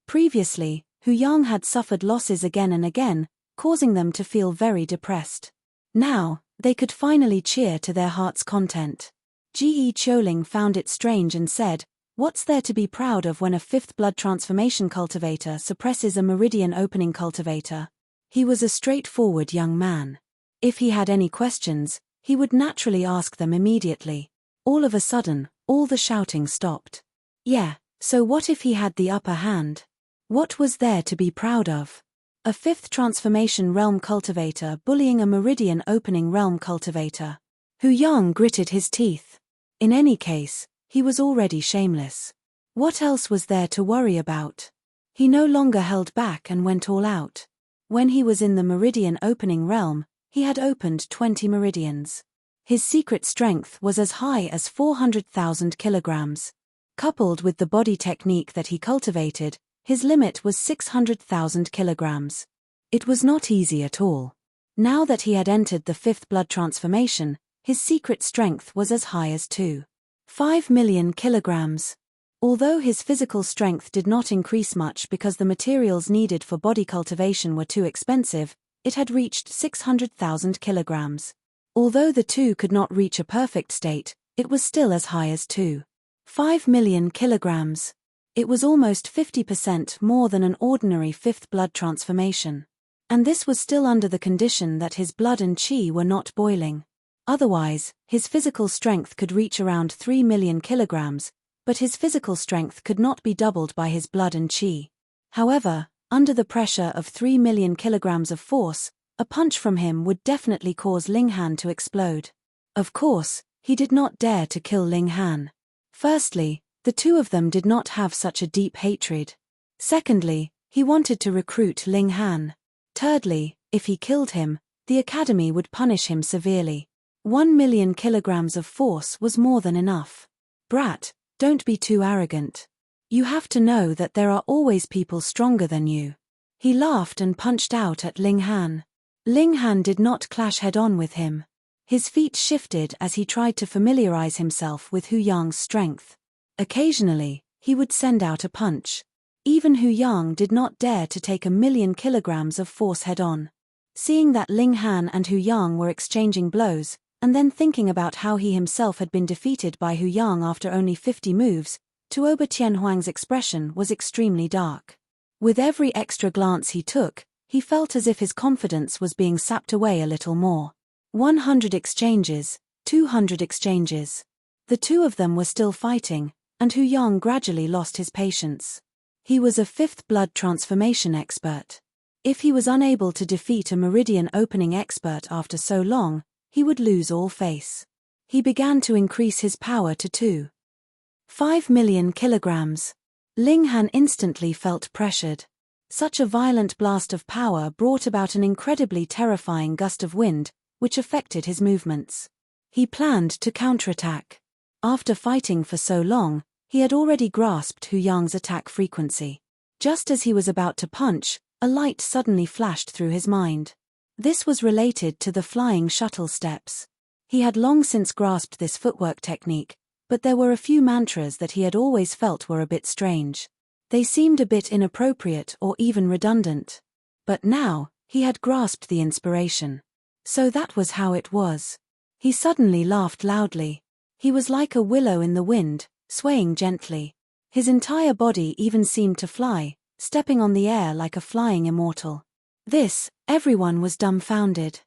Previously, Hu Yang had suffered losses again and again, causing them to feel very depressed. Now, they could finally cheer to their heart's content. Ge Choling found it strange and said, "What's there to be proud of when a 5th blood transformation cultivator suppresses a meridian opening cultivator?" He was a straightforward young man. If he had any questions, he would naturally ask them immediately. All of a sudden, all the shouting stopped. Yeah, so what if he had the upper hand? What was there to be proud of? A 5th transformation realm cultivator bullying a meridian opening realm cultivator. Hu Yang gritted his teeth. In any case, he was already shameless. What else was there to worry about? He no longer held back and went all out. When he was in the meridian opening realm, he had opened 20 meridians. His secret strength was as high as 400,000 kilograms. Coupled with the body technique that he cultivated, his limit was 600,000 kilograms. It was not easy at all. Now that he had entered the 5th blood transformation, his secret strength was as high as 2.5 million kilograms. Although his physical strength did not increase much because the materials needed for body cultivation were too expensive, it had reached 600,000 kilograms. Although the two could not reach a perfect state, it was still as high as 2.5 million kilograms. It was almost 50% more than an ordinary fifth blood transformation. And this was still under the condition that his blood and qi were not boiling. Otherwise, his physical strength could reach around 3 million kilograms, but his physical strength could not be doubled by his blood and qi. However, under the pressure of 3 million kilograms of force, a punch from him would definitely cause Ling Han to explode. Of course, he did not dare to kill Ling Han. Firstly, the two of them did not have such a deep hatred. Secondly, he wanted to recruit Ling Han. Thirdly, if he killed him, the academy would punish him severely. 1 million kilograms of force was more than enough. Brat, don't be too arrogant. You have to know that there are always people stronger than you. He laughed and punched out at Ling Han. Ling Han did not clash head-on with him. His feet shifted as he tried to familiarize himself with Hu Yang's strength. Occasionally, he would send out a punch. Even Hu Yang did not dare to take 1 million kilograms of force head-on. Seeing that Ling Han and Hu Yang were exchanging blows, and then thinking about how he himself had been defeated by Hu Yang after only 50 moves, Tuoba Tianhuang's expression was extremely dark. With every extra glance he took, he felt as if his confidence was being sapped away a little more. 100 exchanges, 200 exchanges. The two of them were still fighting, and Hu Yang gradually lost his patience. He was a fifth blood transformation expert. If he was unable to defeat a meridian opening expert after so long, he would lose all face. He began to increase his power to 2.5 million kilograms. Ling Han instantly felt pressured. Such a violent blast of power brought about an incredibly terrifying gust of wind, which affected his movements. He planned to counterattack. After fighting for so long, he had already grasped Hu Yang's attack frequency. Just as he was about to punch, a light suddenly flashed through his mind. This was related to the flying shuttle steps. He had long since grasped this footwork technique, but there were a few mantras that he had always felt were a bit strange. They seemed a bit inappropriate or even redundant. But now, he had grasped the inspiration. So that was how it was. He suddenly laughed loudly. He was like a willow in the wind, swaying gently. His entire body even seemed to fly, stepping on the air like a flying immortal. Everyone was dumbfounded.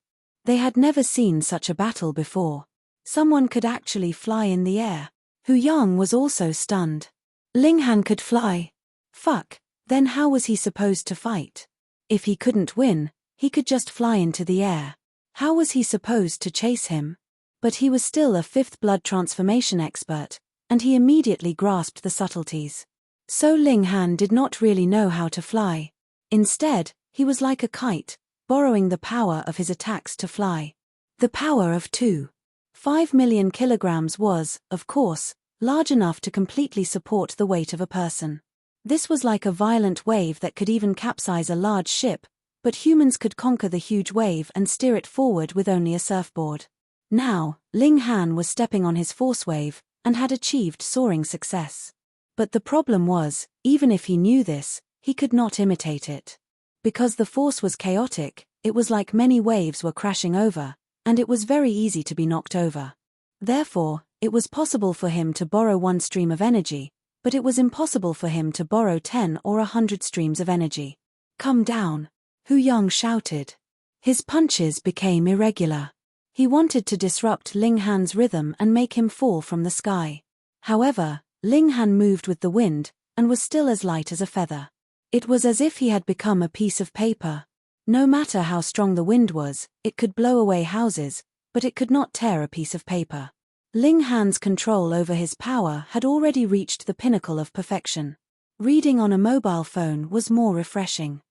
They had never seen such a battle before. Someone could actually fly in the air. Hu Yang was also stunned. Ling Han could fly. Fuck, then how was he supposed to fight? If he couldn't win, he could just fly into the air. How was he supposed to chase him? But he was still a fifth blood transformation expert, and he immediately grasped the subtleties. So Ling Han did not really know how to fly. Instead, he was like a kite, borrowing the power of his attacks to fly. The power of 2.5 million kilograms was, of course, large enough to completely support the weight of a person. This was like a violent wave that could even capsize a large ship, but humans could conquer the huge wave and steer it forward with only a surfboard. Now, Ling Han was stepping on his force wave, and had achieved soaring success. But the problem was, even if he knew this, he could not imitate it. Because the force was chaotic, it was like many waves were crashing over, and it was very easy to be knocked over. Therefore, it was possible for him to borrow one stream of energy, but it was impossible for him to borrow 10 or 100 streams of energy. Come down, Hu Yang shouted. His punches became irregular. He wanted to disrupt Ling Han's rhythm and make him fall from the sky. However, Ling Han moved with the wind, and was still as light as a feather. It was as if he had become a piece of paper. No matter how strong the wind was, it could blow away houses, but it could not tear a piece of paper. Ling Han's control over his power had already reached the pinnacle of perfection. Reading on a mobile phone was more refreshing.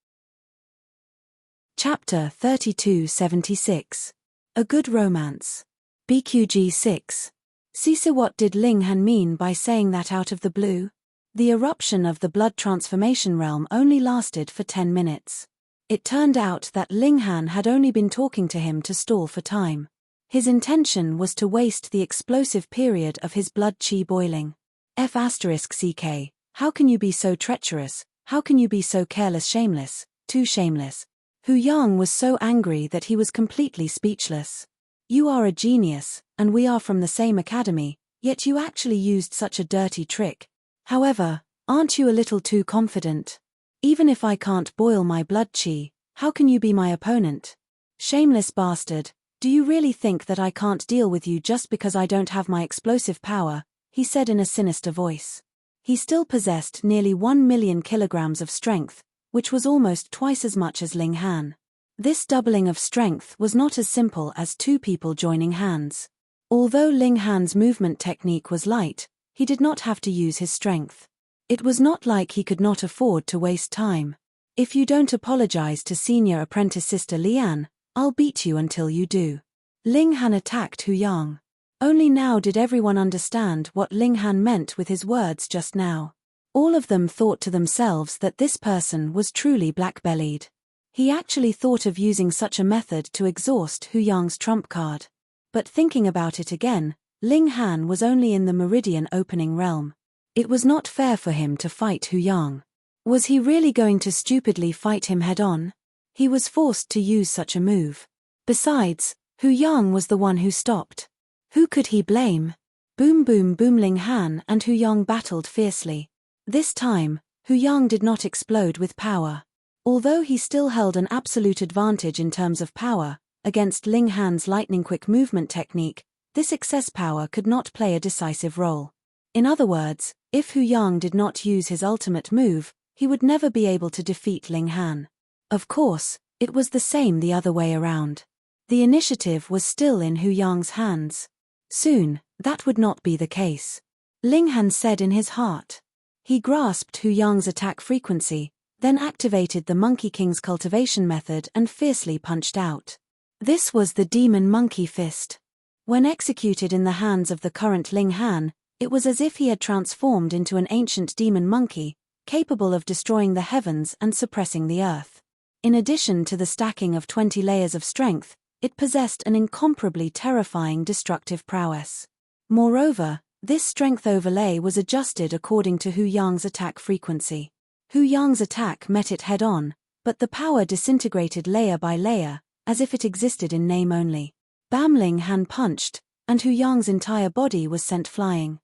Chapter 3276. A Good Romance. BQG 6. Cisa, what did Ling Han mean by saying that out of the blue? The eruption of the blood transformation realm only lasted for 10 minutes. It turned out that Ling Han had only been talking to him to stall for time. His intention was to waste the explosive period of his blood qi boiling. F***ck, how can you be so treacherous, how can you be so careless, shameless, too shameless? Hu Yang was so angry that he was completely speechless. You are a genius, and we are from the same academy, yet you actually used such a dirty trick. However, aren't you a little too confident? Even if I can't boil my blood qi, how can you be my opponent? Shameless bastard, do you really think that I can't deal with you just because I don't have my explosive power? He said in a sinister voice. He still possessed nearly 1 million kilograms of strength, which was almost twice as much as Ling Han. This doubling of strength was not as simple as two people joining hands. Although Ling Han's movement technique was light, he did not have to use his strength. It was not like he could not afford to waste time. If you don't apologize to senior apprentice sister Lian, I'll beat you until you do. Ling Han attacked Hu Yang. Only now did everyone understand what Ling Han meant with his words just now. All of them thought to themselves that this person was truly black-bellied. He actually thought of using such a method to exhaust Hu Yang's trump card. But thinking about it again, Ling Han was only in the Meridian opening realm. It was not fair for him to fight Hu Yang. Was he really going to stupidly fight him head-on? He was forced to use such a move. Besides, Hu Yang was the one who stopped. Who could he blame? Boom boom boom. Ling Han and Hu Yang battled fiercely. This time, Hu Yang did not explode with power. Although he still held an absolute advantage in terms of power, against Ling Han's lightning-quick movement technique, this excess power could not play a decisive role. In other words, if Hu Yang did not use his ultimate move, he would never be able to defeat Ling Han. Of course, it was the same the other way around. The initiative was still in Hu Yang's hands. Soon, that would not be the case. Ling Han said in his heart. He grasped Hu Yang's attack frequency, then activated the Monkey King's cultivation method and fiercely punched out. This was the Demon Monkey Fist. When executed in the hands of the current Ling Han, it was as if he had transformed into an ancient demon monkey, capable of destroying the heavens and suppressing the earth. In addition to the stacking of 20 layers of strength, it possessed an incomparably terrifying destructive prowess. Moreover, this strength overlay was adjusted according to Hu Yang's attack frequency. Hu Yang's attack met it head-on, but the power disintegrated layer by layer, as if it existed in name only. Bam! Ling Han punched, and Hu Yang's entire body was sent flying.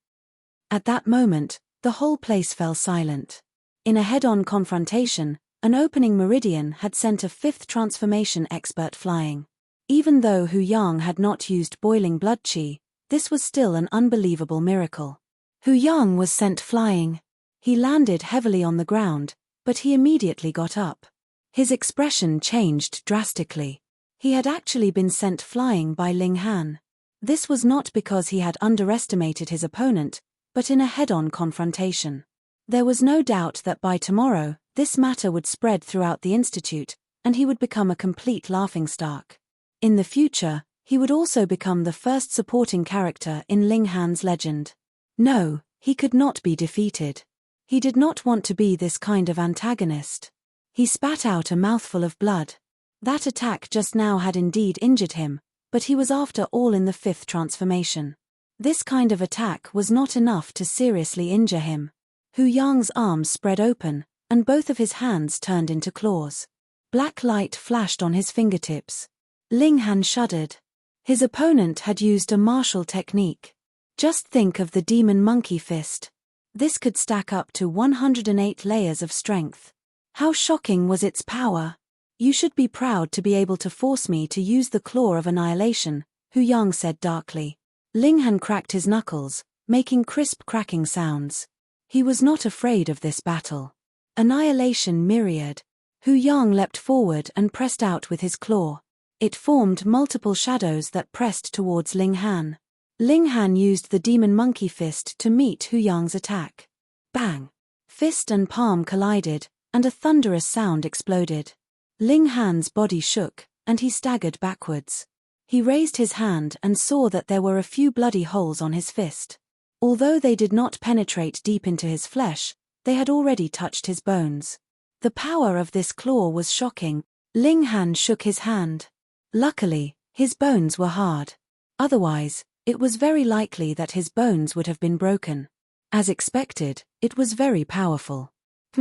At that moment, the whole place fell silent. In a head-on confrontation, an opening meridian had sent a fifth transformation expert flying. Even though Hu Yang had not used boiling blood qi, this was still an unbelievable miracle. Hu Yang was sent flying. He landed heavily on the ground, but he immediately got up. His expression changed drastically. He had actually been sent flying by Ling Han. This was not because he had underestimated his opponent, but in a head-on confrontation. There was no doubt that by tomorrow, this matter would spread throughout the institute, and he would become a complete laughingstock. In the future, he would also become the first supporting character in Ling Han's legend. No, he could not be defeated. He did not want to be this kind of antagonist. He spat out a mouthful of blood. That attack just now had indeed injured him, but he was after all in the fifth transformation. This kind of attack was not enough to seriously injure him. Hu Yang's arms spread open, and both of his hands turned into claws. Black light flashed on his fingertips. Ling Han shuddered. His opponent had used a martial technique. Just think of the Demon Monkey Fist. This could stack up to 108 layers of strength. How shocking was its power! You should be proud to be able to force me to use the Claw of Annihilation, Hu Yang said darkly. Ling Han cracked his knuckles, making crisp cracking sounds. He was not afraid of this battle. Annihilation myriad. Hu Yang leapt forward and pressed out with his claw. It formed multiple shadows that pressed towards Ling Han. Ling Han used the Demon Monkey Fist to meet Hu Yang's attack. Bang! Fist and palm collided, and a thunderous sound exploded. Ling Han's body shook, and he staggered backwards. He raised his hand and saw that there were a few bloody holes on his fist. Although they did not penetrate deep into his flesh, they had already touched his bones. The power of this claw was shocking. Ling Han shook his hand. Luckily, his bones were hard. Otherwise, it was very likely that his bones would have been broken. As expected, it was very powerful.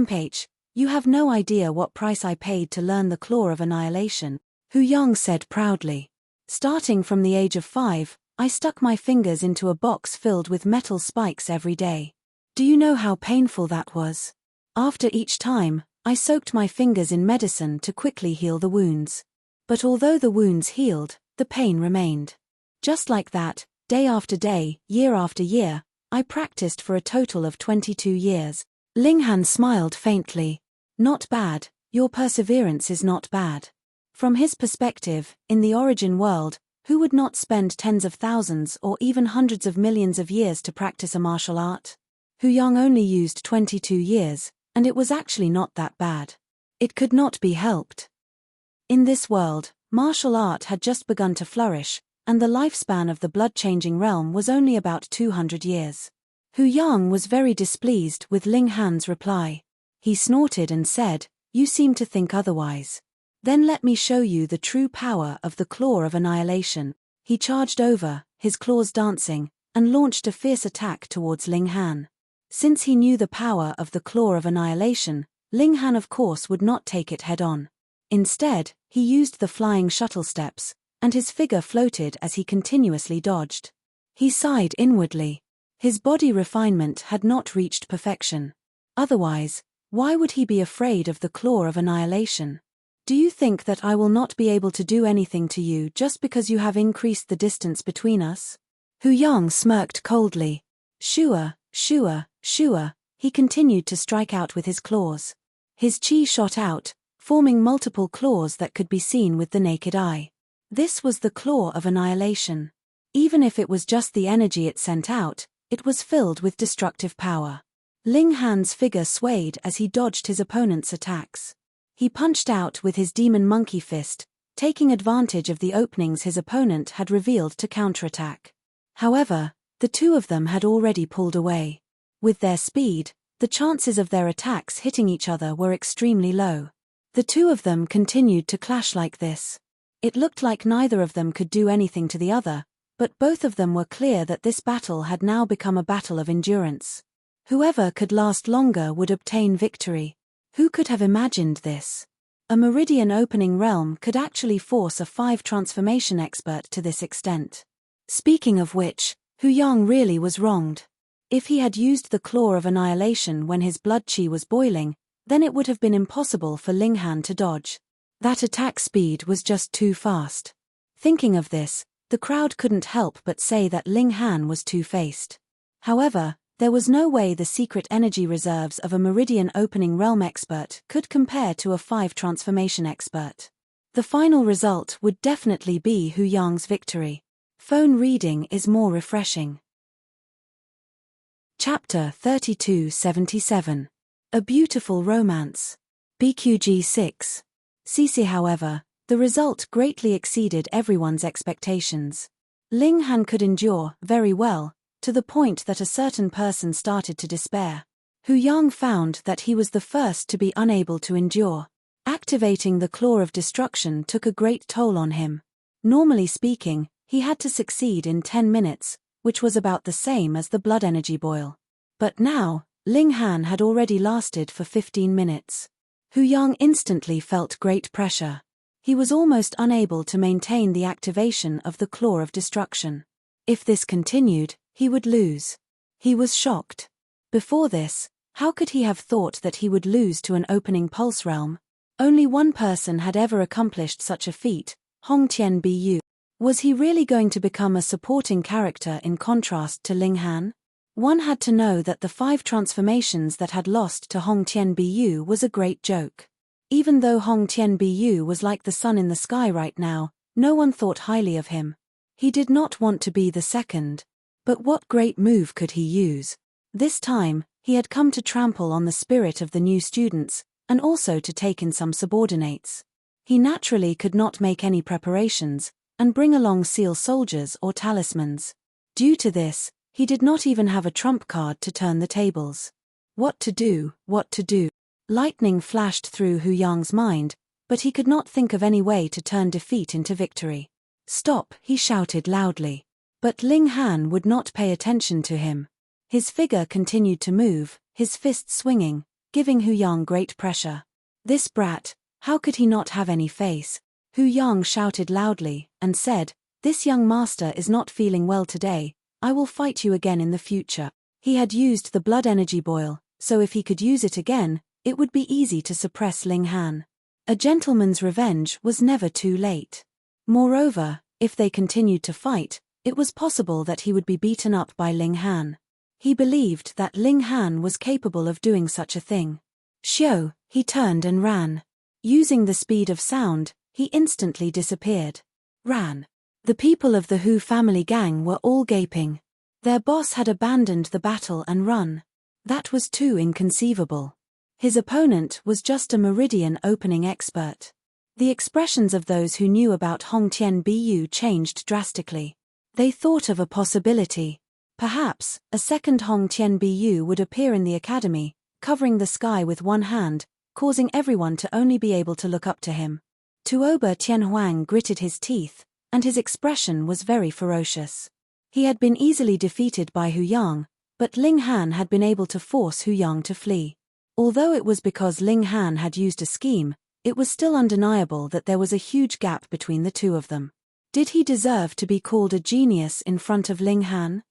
Page You have no idea what price I paid to learn the claw of annihilation, Hu Yang said proudly. Starting from the age of 5, I stuck my fingers into a box filled with metal spikes every day. Do you know how painful that was? After each time, I soaked my fingers in medicine to quickly heal the wounds. But although the wounds healed, the pain remained. Just like that, day after day, year after year, I practiced for a total of 22 years. Ling Han smiled faintly. Not bad, your perseverance is not bad. From his perspective, in the origin world, who would not spend tens of thousands or even hundreds of millions of years to practice a martial art? Hu Yang only used 22 years, and it was actually not that bad. It could not be helped. In this world, martial art had just begun to flourish, and the lifespan of the blood-changing realm was only about 200 years. Hu Yang was very displeased with Ling Han's reply. He snorted and said, "You seem to think otherwise. Then let me show you the true power of the claw of annihilation." He charged over, his claws dancing, and launched a fierce attack towards Ling Han. Since he knew the power of the claw of annihilation, Ling Han of course would not take it head-on. Instead, he used the flying shuttle steps, and his figure floated as he continuously dodged. He sighed inwardly. His body refinement had not reached perfection. Otherwise, why would he be afraid of the claw of annihilation? Do you think that I will not be able to do anything to you just because you have increased the distance between us? Hu Yang smirked coldly. Shua, Shua, Shua, he continued to strike out with his claws. His chi shot out, forming multiple claws that could be seen with the naked eye. This was the claw of annihilation. Even if it was just the energy it sent out, it was filled with destructive power. Ling Han's figure swayed as he dodged his opponent's attacks. He punched out with his demon monkey fist, taking advantage of the openings his opponent had revealed to counterattack. However, the two of them had already pulled away. With their speed, the chances of their attacks hitting each other were extremely low. The two of them continued to clash like this. It looked like neither of them could do anything to the other, but both of them were clear that this battle had now become a battle of endurance. Whoever could last longer would obtain victory. Who could have imagined this? A meridian opening realm could actually force a 5 transformation expert to this extent. Speaking of which, Hu Yang really was wronged. If he had used the claw of annihilation when his blood chi was boiling, then it would have been impossible for Ling Han to dodge. That attack speed was just too fast. Thinking of this, the crowd couldn't help but say that Ling Han was two-faced. However, there was no way the secret energy reserves of a meridian opening realm expert could compare to a 5 transformation expert. The final result would definitely be Hu Yang's victory. Phone reading is more refreshing. Chapter 3277. A Beautiful Romance. BQG 6. CC. However, the result greatly exceeded everyone's expectations. Ling Han could endure very well, to the point that a certain person started to despair. Hu Yang found that he was the first to be unable to endure. Activating the claw of destruction took a great toll on him. Normally speaking, he had to succeed in 10 minutes, which was about the same as the blood energy boil. But now, Ling Han had already lasted for 15 minutes. Hu Yang instantly felt great pressure. He was almost unable to maintain the activation of the claw of destruction. If this continued, he would lose. He was shocked. Before this, how could he have thought that he would lose to an opening pulse realm? Only one person had ever accomplished such a feat, Hong Tian Bu. Was he really going to become a supporting character in contrast to Ling Han? One had to know that the 5 transformations that had lost to Hong Tian Bu was a great joke. Even though Hong Tian Bu was like the sun in the sky right now, no one thought highly of him. He did not want to be the second. But what great move could he use? This time, he had come to trample on the spirit of the new students, and also to take in some subordinates. He naturally could not make any preparations, and bring along seal soldiers or talismans. Due to this, he did not even have a trump card to turn the tables. What to do, what to do? Lightning flashed through Hu Yang's mind, but he could not think of any way to turn defeat into victory. Stop, he shouted loudly. But Ling Han would not pay attention to him. His figure continued to move, his fists swinging, giving Hu Yang great pressure. This brat, how could he not have any face? Hu Yang shouted loudly, and said, "This young master is not feeling well today, I will fight you again in the future." He had used the blood energy boil, so if he could use it again, it would be easy to suppress Ling Han. A gentleman's revenge was never too late. Moreover, if they continued to fight, it was possible that he would be beaten up by Ling Han. He believed that Ling Han was capable of doing such a thing. Xiao, he turned and ran. Using the speed of sound, he instantly disappeared. Ran. The people of the Hu family gang were all gaping. Their boss had abandoned the battle and run. That was too inconceivable. His opponent was just a meridian opening expert. The expressions of those who knew about Hong Tian Bu changed drastically. They thought of a possibility. Perhaps, a second Hong Tian Bu would appear in the academy, covering the sky with one hand, causing everyone to only be able to look up to him. Tuoba Tianhuang gritted his teeth, and his expression was very ferocious. He had been easily defeated by Hu Yang, but Ling Han had been able to force Hu Yang to flee. Although it was because Ling Han had used a scheme, it was still undeniable that there was a huge gap between the two of them. Did he deserve to be called a genius in front of Ling Han?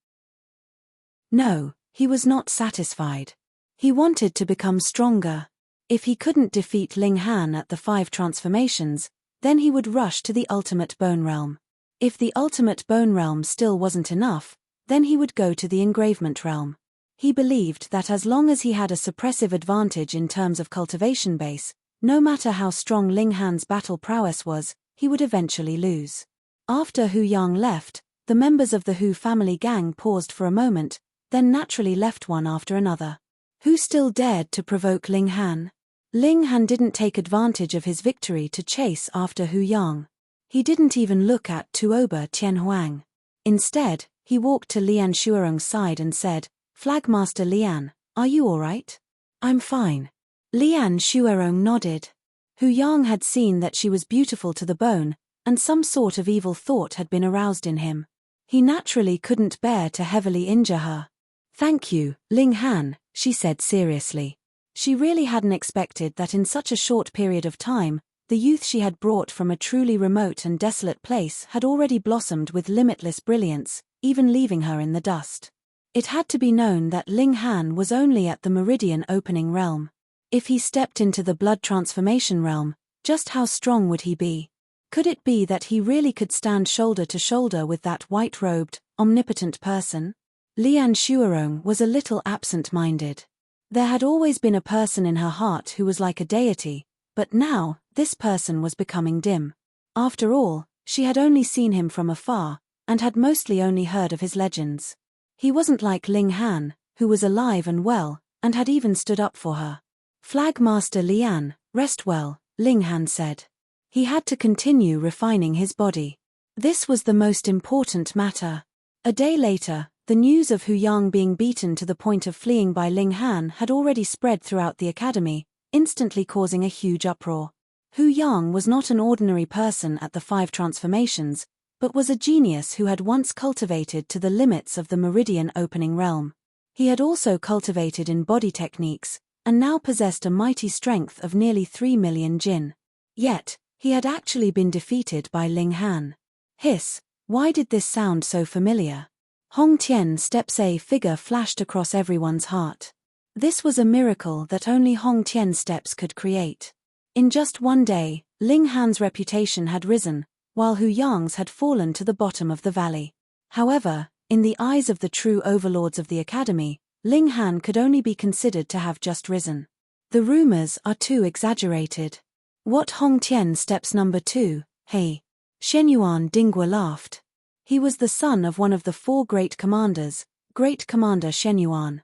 No, he was not satisfied. He wanted to become stronger. If he couldn't defeat Ling Han at the 5 transformations, then he would rush to the ultimate bone realm. If the ultimate bone realm still wasn't enough, then he would go to the engravement realm. He believed that as long as he had a suppressive advantage in terms of cultivation base, no matter how strong Ling Han's battle prowess was, he would eventually lose. After Hu Yang left, the members of the Hu family gang paused for a moment, then naturally left one after another. Who still dared to provoke Ling Han? Ling Han didn't take advantage of his victory to chase after Hu Yang. He didn't even look at Tuoba Tianhuang. Instead, he walked to Lian Shuarong's side and said, "Flagmaster Lian, are you all right?" "I'm fine." Lian Shuarong nodded. Hu Yang had seen that she was beautiful to the bone, and some sort of evil thought had been aroused in him. He naturally couldn't bear to heavily injure her. "Thank you, Ling Han," she said seriously. She really hadn't expected that in such a short period of time, the youth she had brought from a truly remote and desolate place had already blossomed with limitless brilliance, even leaving her in the dust. It had to be known that Ling Han was only at the meridian opening realm. If he stepped into the blood transformation realm, just how strong would he be? Could it be that he really could stand shoulder to shoulder with that white-robed, omnipotent person? Lian Shuarong was a little absent-minded. There had always been a person in her heart who was like a deity, but now, this person was becoming dim. After all, she had only seen him from afar, and had mostly only heard of his legends. He wasn't like Ling Han, who was alive and well, and had even stood up for her. "Flagmaster Lian, rest well," Ling Han said. He had to continue refining his body. This was the most important matter. A day later, the news of Hu Yang being beaten to the point of fleeing by Ling Han had already spread throughout the academy, instantly causing a huge uproar. Hu Yang was not an ordinary person at the 5 transformations, but was a genius who had once cultivated to the limits of the meridian opening realm. He had also cultivated in body techniques, and now possessed a mighty strength of nearly 3 million jin. Yet, he had actually been defeated by Ling Han. Hiss, why did this sound so familiar? Hong Tian Steps a figure flashed across everyone's heart. This was a miracle that only Hong Tian Steps could create. In just one day, Ling Han's reputation had risen, while Hu Yang's had fallen to the bottom of the valley. However, in the eyes of the true overlords of the academy, Ling Han could only be considered to have just risen. The rumors are too exaggerated. What Hong Tian Steps number 2, hey? Shenyuan Dinghua laughed. He was the son of one of the 4 great commanders, Great Commander Shenyuan.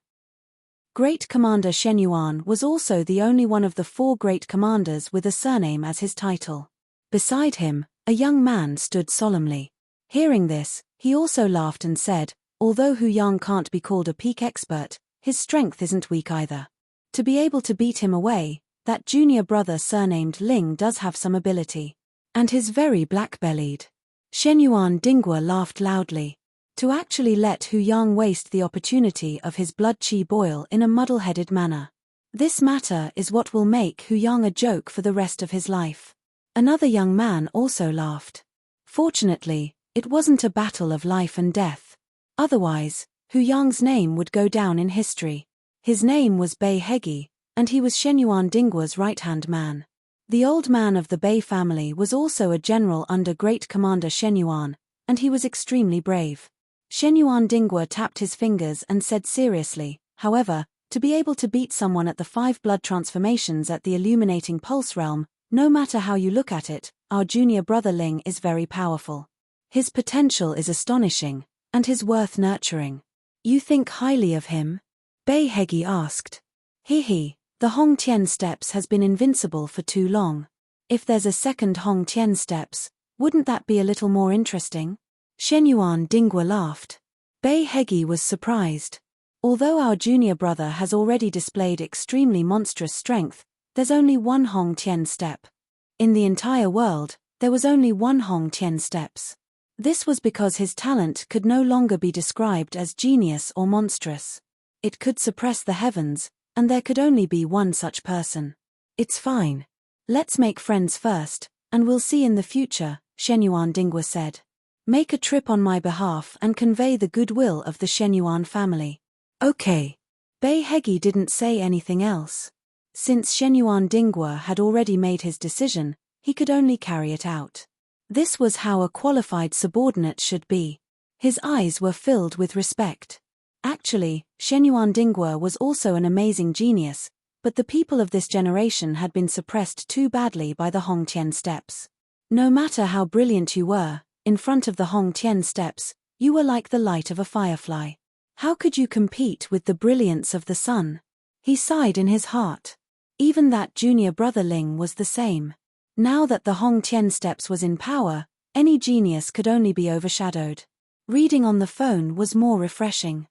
Great Commander Shenyuan was also the only one of the 4 great commanders with a surname as his title. Beside him, a young man stood solemnly. Hearing this, he also laughed and said, "Although Hu Yang can't be called a peak expert, his strength isn't weak either. To be able to beat him away, that junior brother surnamed Ling does have some ability. And he's very black-bellied." Shenyuan Dinghua laughed loudly. To actually let Hu Yang waste the opportunity of his blood qi boil in a muddle-headed manner. This matter is what will make Hu Yang a joke for the rest of his life. Another young man also laughed. Fortunately, it wasn't a battle of life and death. Otherwise, Hu Yang's name would go down in history. His name was Bei Hegi, and he was Shenyuan Dinggua's right-hand man. The old man of the Bei family was also a general under Great Commander Shenyuan, and he was extremely brave. Shenyuan Dinggua tapped his fingers and said seriously, however, to be able to beat someone at the 5 blood transformations at the illuminating pulse realm, no matter how you look at it, our junior brother Ling is very powerful. His potential is astonishing, and his worth nurturing. You think highly of him? Bei Hegi asked. He, the Hong Tian steps has been invincible for too long. If there's a second Hong Tian steps, wouldn't that be a little more interesting? Shenyuan Dinggua laughed. Bei Hegi was surprised. Although our junior brother has already displayed extremely monstrous strength, there's only one Hong Tian step. In the entire world, there was only one Hong Tian steps. This was because his talent could no longer be described as genius or monstrous. It could suppress the heavens, and there could only be one such person. It's fine. Let's make friends first, and we'll see in the future, Shenyuan Dinggua said. Make a trip on my behalf and convey the goodwill of the Shenyuan family. Okay. Bei Hegi didn't say anything else. Since Shenyuan Dinggua had already made his decision, he could only carry it out. This was how a qualified subordinate should be. His eyes were filled with respect. Actually, Shenyuan Dinggua was also an amazing genius, but the people of this generation had been suppressed too badly by the Hong Tian steps. No matter how brilliant you were, in front of the Hong Tian steps, you were like the light of a firefly. How could you compete with the brilliance of the sun? He sighed in his heart. Even that junior brother Ling was the same. Now that the Hong Tian steps was in power, any genius could only be overshadowed. Reading on the phone was more refreshing.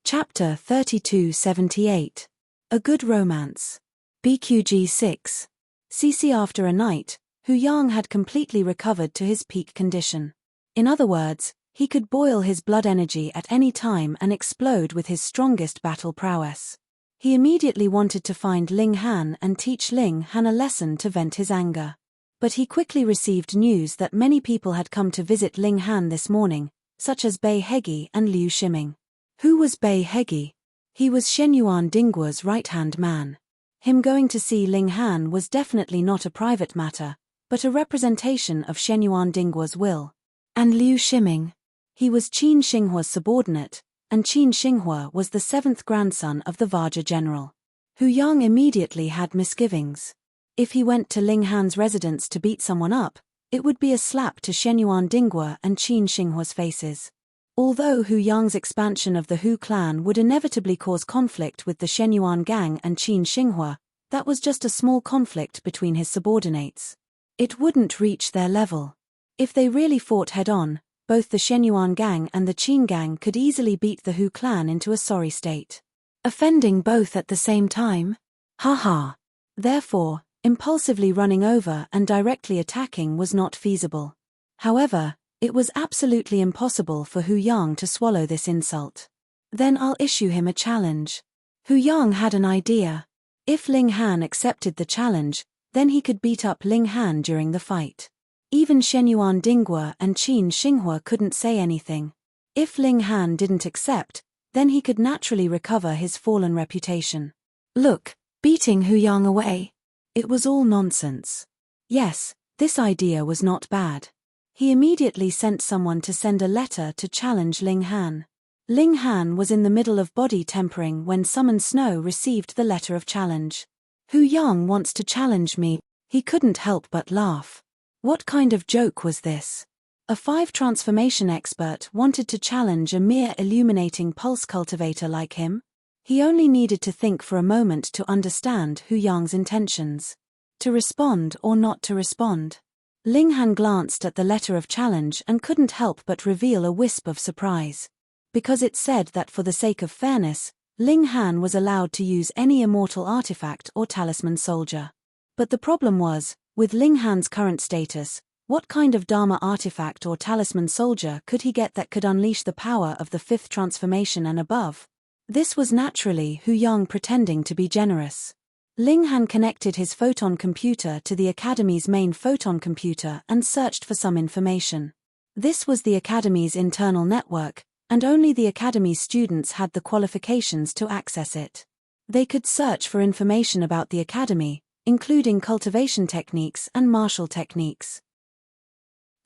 Chapter 3278. A Good Romance. BQG 6. CC. After a night, Hu Yang had completely recovered to his peak condition. In other words, he could boil his blood energy at any time and explode with his strongest battle prowess. He immediately wanted to find Ling Han and teach Ling Han a lesson to vent his anger. But he quickly received news that many people had come to visit Ling Han this morning, such as Bei Hegi and Liu Shiming. Who was Bei Hegi? He was Shenyuan Dinggua's right-hand man. Him going to see Ling Han was definitely not a private matter, but a representation of Shenyuan Dinggua's will. And Liu Shiming? He was Qin Xinghua's subordinate, and Qin Xinghua was the 7th grandson of the Vaja general. Hu Yang immediately had misgivings. If he went to Ling Han's residence to beat someone up, it would be a slap to Shenyuan Dinggua and Qin Xinghua's faces. Although Hu Yang's expansion of the Hu clan would inevitably cause conflict with the Shenyuan gang and Qin Xinghua, that was just a small conflict between his subordinates. It wouldn't reach their level. If they really fought head-on, both the Shenyuan gang and the Qin gang could easily beat the Hu clan into a sorry state. Offending both at the same time? Haha. Therefore, impulsively running over and directly attacking was not feasible. However, it was absolutely impossible for Hu Yang to swallow this insult. Then I'll issue him a challenge. Hu Yang had an idea. If Ling Han accepted the challenge, then he could beat up Ling Han during the fight. Even Shenyuan Dinggua and Qin Xinghua couldn't say anything. If Ling Han didn't accept, then he could naturally recover his fallen reputation. Look, beating Hu Yang away. It was all nonsense. Yes, this idea was not bad. He immediately sent someone to send a letter to challenge Ling Han. Ling Han was in the middle of body tempering when Summon Snow received the letter of challenge. Hu Yang wants to challenge me. He couldn't help but laugh. What kind of joke was this? A 5 transformation expert wanted to challenge a mere illuminating pulse cultivator like him? He only needed to think for a moment to understand Hu Yang's intentions. To respond or not to respond. Ling Han glanced at the letter of challenge and couldn't help but reveal a wisp of surprise. Because it said that for the sake of fairness, Ling Han was allowed to use any immortal artifact or talisman soldier. But the problem was, with Ling Han's current status, what kind of Dharma artifact or talisman soldier could he get that could unleash the power of the 5th transformation and above? This was naturally Hu Yang pretending to be generous. Ling Han connected his photon computer to the Academy's main photon computer and searched for some information. This was the Academy's internal network, and only the Academy's students had the qualifications to access it. They could search for information about the Academy, including cultivation techniques and martial techniques.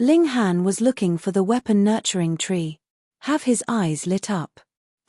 Ling Han was looking for the weapon nurturing tree. Have his eyes lit up.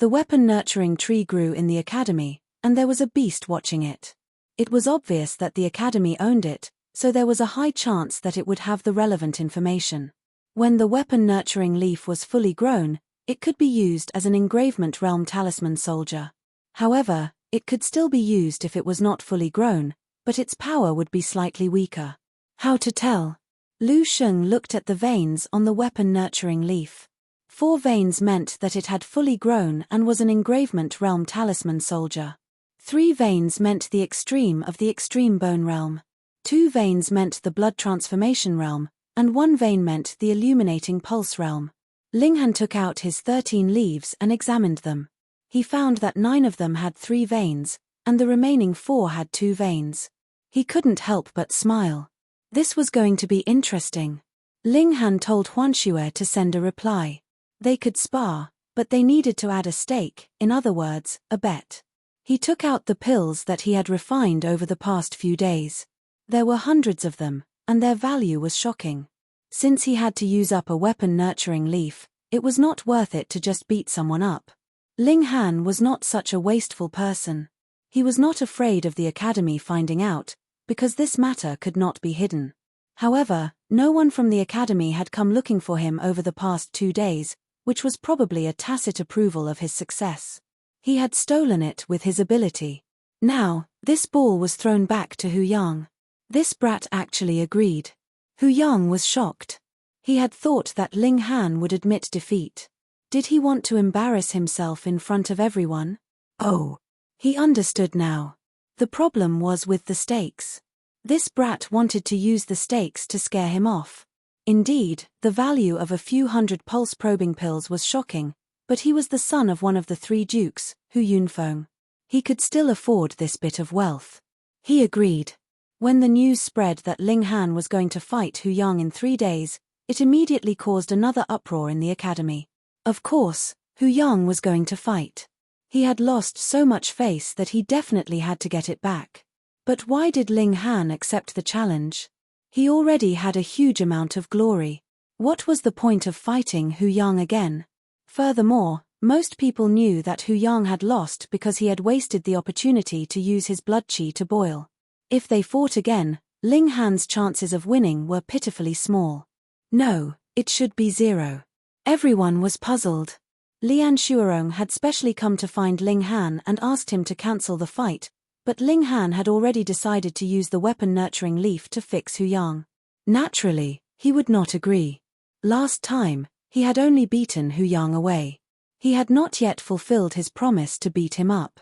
The weapon nurturing tree grew in the Academy, and there was a beast watching it. It was obvious that the Academy owned it, so there was a high chance that it would have the relevant information. When the weapon nurturing leaf was fully grown, it could be used as an engravement realm talisman soldier. However, it could still be used if it was not fully grown, but its power would be slightly weaker. How to tell? Lu Sheng looked at the veins on the weapon nurturing leaf. 4 veins meant that it had fully grown and was an engravement realm talisman soldier. 3 veins meant the extreme of the extreme bone realm. 2 veins meant the blood transformation realm, and 1 vein meant the illuminating pulse realm. Ling Han took out his 13 leaves and examined them. He found that 9 of them had 3 veins, and the remaining 4 had 2 veins. He couldn't help but smile. This was going to be interesting. Ling Han told Huanxue to send a reply. They could spar, but they needed to add a stake, in other words, a bet. He took out the pills that he had refined over the past few days. There were hundreds of them, and their value was shocking. Since he had to use up a weapon nurturing leaf, it was not worth it to just beat someone up. Ling Han was not such a wasteful person. He was not afraid of the Academy finding out, because this matter could not be hidden. However, no one from the Academy had come looking for him over the past 2 days, which was probably a tacit approval of his success. He had stolen it with his ability. Now, this ball was thrown back to Hu Yang. This brat actually agreed. Hu Yang was shocked. He had thought that Ling Han would admit defeat. Did he want to embarrass himself in front of everyone? Oh, he understood now. The problem was with the stakes. This brat wanted to use the stakes to scare him off. Indeed, the value of a few hundred pulse-probing pills was shocking, but he was the son of one of the 3 dukes, Hu Yunfeng. He could still afford this bit of wealth. He agreed. When the news spread that Ling Han was going to fight Hu Yang in 3 days, it immediately caused another uproar in the Academy. Of course, Hu Yang was going to fight. He had lost so much face that he definitely had to get it back. But why did Ling Han accept the challenge? He already had a huge amount of glory. What was the point of fighting Hu Yang again? Furthermore, most people knew that Hu Yang had lost because he had wasted the opportunity to use his blood qi to boil. If they fought again, Ling Han's chances of winning were pitifully small. No, it should be 0. Everyone was puzzled. Lian Shuarong had specially come to find Ling Han and asked him to cancel the fight, but Ling Han had already decided to use the weapon nurturing leaf to fix Hu Yang. Naturally, he would not agree. Last time, he had only beaten Hu Yang away. He had not yet fulfilled his promise to beat him up.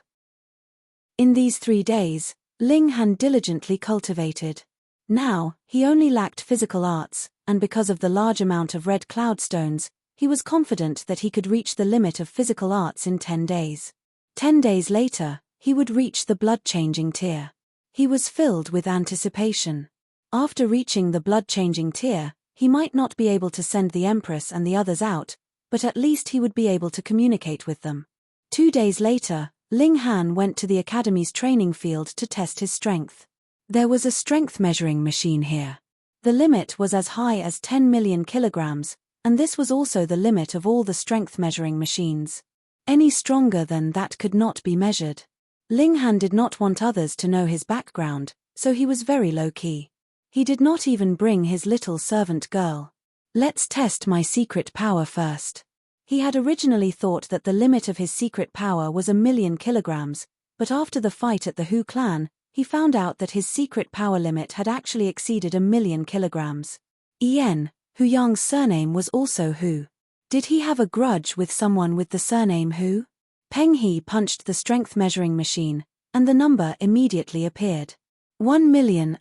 In these 3 days, Ling Han diligently cultivated. Now, he only lacked physical arts, and because of the large amount of red cloud stones, he was confident that he could reach the limit of physical arts in 10 days. 10 days later, he would reach the blood-changing tier. He was filled with anticipation. After reaching the blood-changing tier, he might not be able to send the Empress and the others out, but at least he would be able to communicate with them. 2 days later, Ling Han went to the Academy's training field to test his strength. There was a strength measuring machine here. The limit was as high as 10 million kilograms, and this was also the limit of all the strength measuring machines. Any stronger than that could not be measured. Ling Han did not want others to know his background, so he was very low-key. He did not even bring his little servant girl. Let's test my secret power first. He had originally thought that the limit of his secret power was 1 million kilograms, but after the fight at the Hu clan, he found out that his secret power limit had actually exceeded 1 million kilograms. Hu Yang's surname was also Hu. Did he have a grudge with someone with the surname Hu? Peng He punched the strength measuring machine, and the number immediately appeared. 1.5 million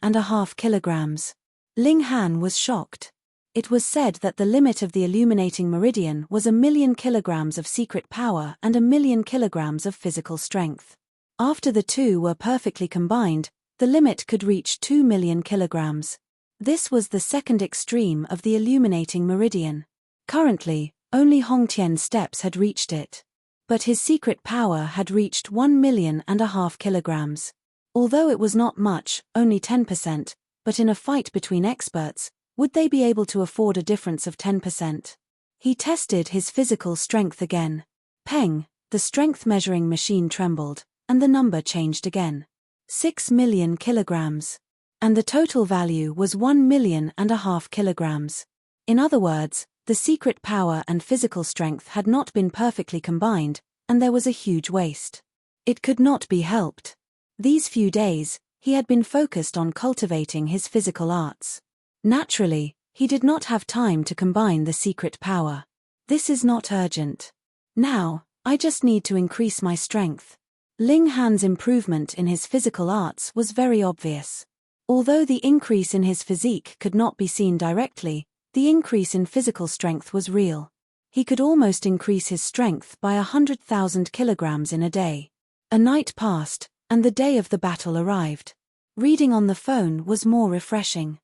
kilograms. Ling Han was shocked. It was said that the limit of the illuminating meridian was 1,000,000 kilograms of secret power and 1,000,000 kilograms of physical strength. After the two were perfectly combined, the limit could reach 2,000,000 kilograms. This was the second extreme of the illuminating meridian. Currently, only Hongtian's steps had reached it. But his secret power had reached 1,500,000 kilograms. Although it was not much, only 10%, but in a fight between experts, would they be able to afford a difference of 10%? He tested his physical strength again. Peng, the strength measuring machine trembled, and the number changed again. 6,000,000 kilograms. And the total value was 1,500,000 kilograms. In other words, the secret power and physical strength had not been perfectly combined, and there was a huge waste. It could not be helped. These few days, he had been focused on cultivating his physical arts. Naturally, he did not have time to combine the secret power. This is not urgent. Now, I just need to increase my strength. Ling Han's improvement in his physical arts was very obvious. Although the increase in his physique could not be seen directly, the increase in physical strength was real. He could almost increase his strength by 100,000 kilograms in a day. A night passed, and the day of the battle arrived. Reading on the phone was more refreshing.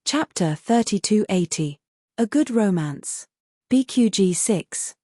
Chapter 3280. A Good Romance. BQG 6.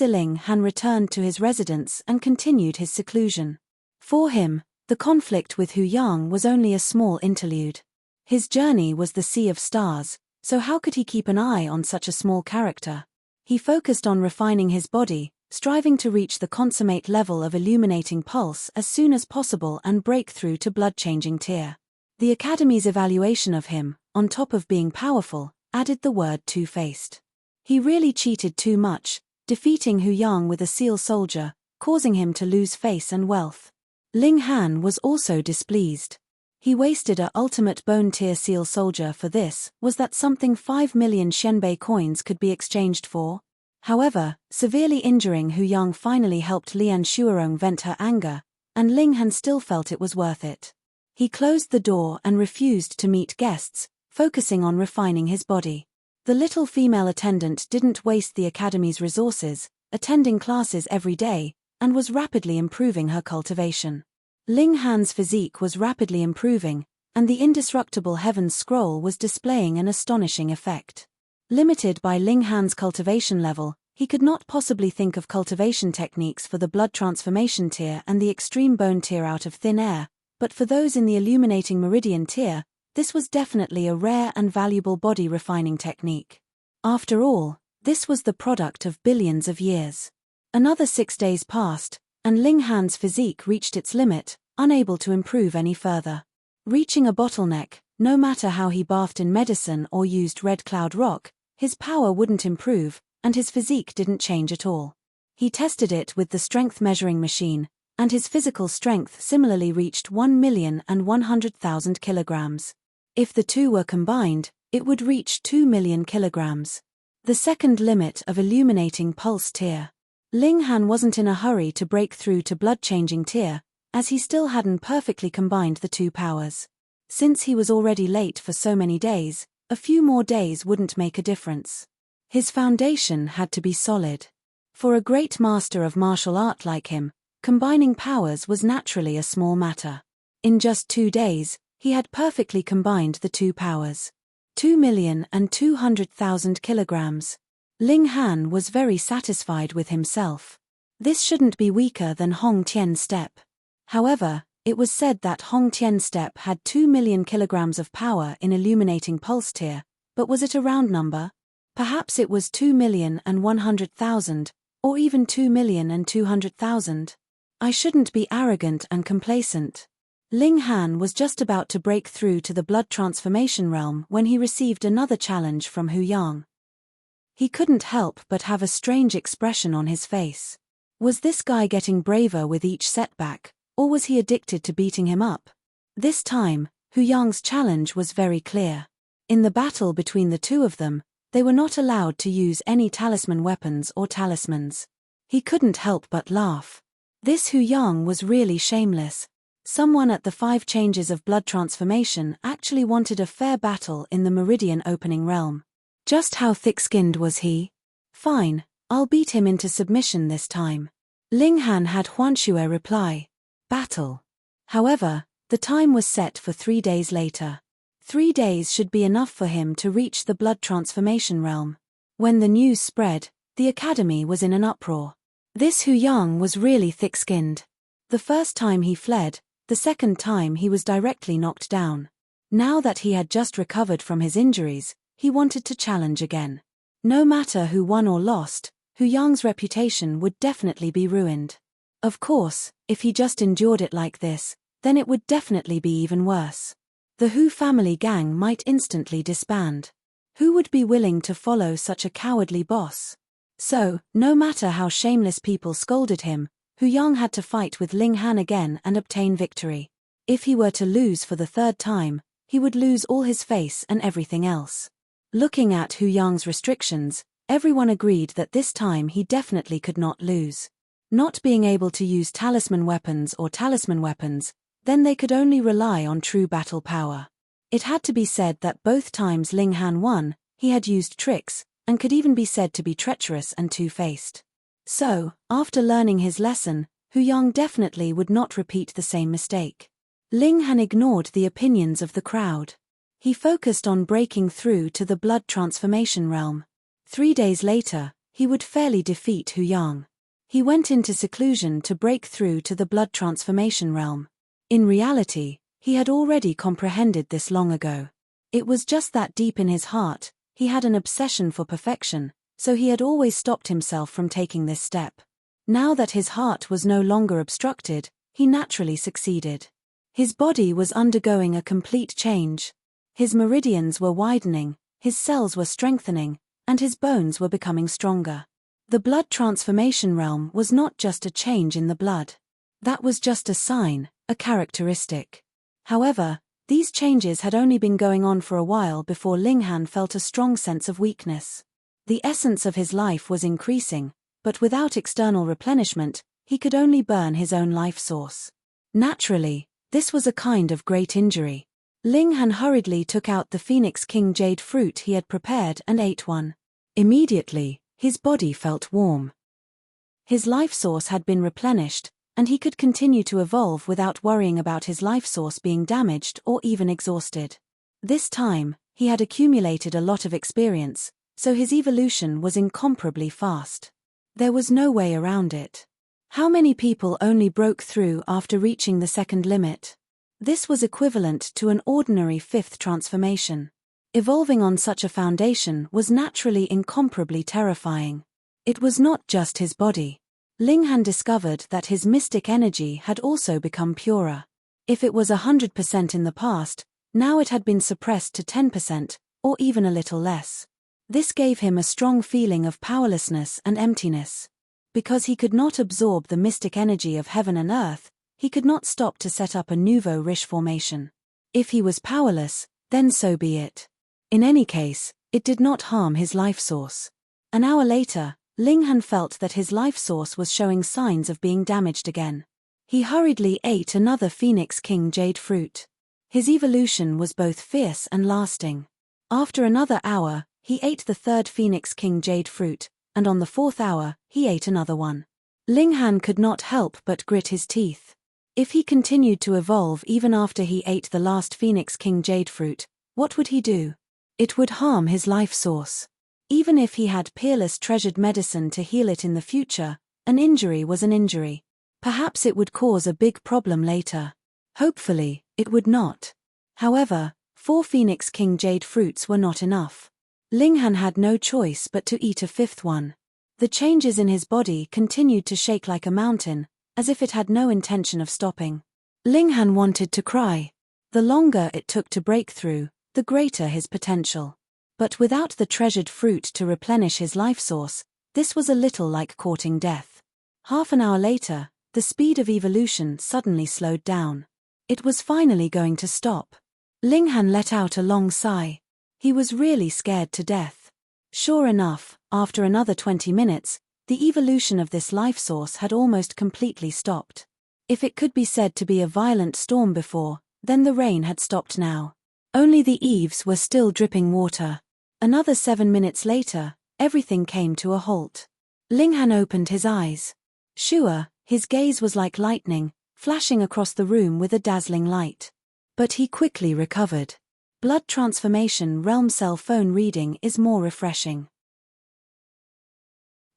Ling Han returned to his residence and continued his seclusion. For him, the conflict with Hu Yang was only a small interlude. His journey was the sea of stars, so how could he keep an eye on such a small character? He focused on refining his body, striving to reach the consummate level of illuminating pulse as soon as possible and break through to blood-changing tier. The Academy's evaluation of him, on top of being powerful, added the word two-faced. He really cheated too much, defeating Hu Yang with a seal soldier, causing him to lose face and wealth. Ling Han was also displeased. He wasted a ultimate bone tier seal soldier for this. Was that something 5,000,000 Xianbei coins could be exchanged for? However, severely injuring Hu Yang finally helped Lian Shuarong vent her anger, and Ling Han still felt it was worth it. He closed the door and refused to meet guests, focusing on refining his body. The little female attendant didn't waste the Academy's resources, attending classes every day, and was rapidly improving her cultivation. Ling Han's physique was rapidly improving, and the indestructible Heaven's Scroll was displaying an astonishing effect. Limited by Ling Han's cultivation level, he could not possibly think of cultivation techniques for the blood transformation tier and the extreme bone tier out of thin air, but for those in the illuminating meridian tier, this was definitely a rare and valuable body refining technique. After all, this was the product of billions of years. Another 6 days passed, and Ling Han's physique reached its limit, unable to improve any further. Reaching a bottleneck, no matter how he bathed in medicine or used Red Cloud Rock, his power wouldn't improve, and his physique didn't change at all. He tested it with the strength measuring machine, and his physical strength similarly reached 1,100,000 kilograms. If the two were combined, it would reach 2,000,000 kilograms. The second limit of illuminating pulse tier. Ling Han wasn't in a hurry to break through to blood-changing tier, as he still hadn't perfectly combined the two powers. Since he was already late for so many days, a few more days wouldn't make a difference. His foundation had to be solid. For a great master of martial art like him, combining powers was naturally a small matter. In just 2 days, he had perfectly combined the two powers. 2,200,000 kilograms. Ling Han was very satisfied with himself. This shouldn't be weaker than Hong Tian's step. However, it was said that Hong Tian's step had 2,000,000 kilograms of power in illuminating pulse tier, but was it a round number? Perhaps it was 2,100,000, or even 2,200,000. I shouldn't be arrogant and complacent. Ling Han was just about to break through to the blood transformation realm when he received another challenge from Hu Yang. He couldn't help but have a strange expression on his face. Was this guy getting braver with each setback, or was he addicted to beating him up? This time, Hu Yang's challenge was very clear. In the battle between the two of them, they were not allowed to use any talisman weapons or talismans. He couldn't help but laugh. This Hu Yang was really shameless. Someone at the 5 changes of blood transformation actually wanted a fair battle in the meridian opening realm. Just how thick-skinned was he? Fine, I'll beat him into submission this time. Ling Han had Huanxue reply. Battle. However, the time was set for 3 days later. 3 days should be enough for him to reach the blood transformation realm. When the news spread, the academy was in an uproar. This Hu Yang was really thick-skinned. The first time he fled, the second time he was directly knocked down. Now that he had just recovered from his injuries, he wanted to challenge again. No matter who won or lost, Hu Yang's reputation would definitely be ruined. Of course, if he just endured it like this, then it would definitely be even worse. The Hu family gang might instantly disband. Who would be willing to follow such a cowardly boss? So, no matter how shameless people scolded him, Hu Yang had to fight with Ling Han again and obtain victory. If he were to lose for the 3rd time, he would lose all his face and everything else. Looking at Hu Yang's restrictions, everyone agreed that this time he definitely could not lose. Not being able to use talisman weapons, then they could only rely on true battle power. It had to be said that both times Ling Han won, he had used tricks, and could even be said to be treacherous and two-faced. So, after learning his lesson, Hu Yang definitely would not repeat the same mistake. Ling Han ignored the opinions of the crowd. He focused on breaking through to the blood transformation realm. 3 days later, he would fairly defeat Hu Yang. He went into seclusion to break through to the blood transformation realm. In reality, he had already comprehended this long ago. It was just that deep in his heart, he had an obsession for perfection, so he had always stopped himself from taking this step. Now that his heart was no longer obstructed, he naturally succeeded. His body was undergoing a complete change. His meridians were widening, his cells were strengthening, and his bones were becoming stronger. The blood transformation realm was not just a change in the blood. That was just a sign, a characteristic. However, these changes had only been going on for a while before Ling Han felt a strong sense of weakness. The essence of his life was increasing, but without external replenishment, he could only burn his own life source. Naturally, this was a kind of great injury. Ling Han hurriedly took out the Phoenix King jade fruit he had prepared and ate one. Immediately, his body felt warm. His life source had been replenished, and he could continue to evolve without worrying about his life source being damaged or even exhausted. This time, he had accumulated a lot of experience, so his evolution was incomparably fast. There was no way around it. How many people only broke through after reaching the 2nd limit? This was equivalent to an ordinary 5th transformation. Evolving on such a foundation was naturally incomparably terrifying. It was not just his body. Ling Han discovered that his mystic energy had also become purer. If it was 100% in the past, now it had been suppressed to 10%, or even a little less. This gave him a strong feeling of powerlessness and emptiness. Because he could not absorb the mystic energy of heaven and earth, he could not stop to set up a nouveau riche formation. If he was powerless, then so be it. In any case, it did not harm his life source. An hour later, Ling Han felt that his life source was showing signs of being damaged again. He hurriedly ate another Phoenix King jade fruit. His evolution was both fierce and lasting. After another hour, he ate the 3rd Phoenix King jade fruit, and on the 4th hour, he ate another one. Ling Han could not help but grit his teeth. If he continued to evolve even after he ate the last Phoenix King jade fruit, what would he do? It would harm his life source. Even if he had peerless treasured medicine to heal it in the future, an injury was an injury. Perhaps it would cause a big problem later. Hopefully, it would not. However, 4 Phoenix King jade fruits were not enough. Ling Han had no choice but to eat a 5th one. The changes in his body continued to shake like a mountain, as if it had no intention of stopping. Ling Han wanted to cry. The longer it took to break through, the greater his potential. But without the treasured fruit to replenish his life source, this was a little like courting death. Half an hour later, the speed of evolution suddenly slowed down. It was finally going to stop. Ling Han let out a long sigh. He was really scared to death. Sure enough, after another 20 minutes, the evolution of this life source had almost completely stopped. If it could be said to be a violent storm before, then the rain had stopped now. Only the eaves were still dripping water. Another 7 minutes later, everything came to a halt. Ling Han opened his eyes. Sure, his gaze was like lightning, flashing across the room with a dazzling light. But he quickly recovered. Blood transformation realm cell phone reading is more refreshing.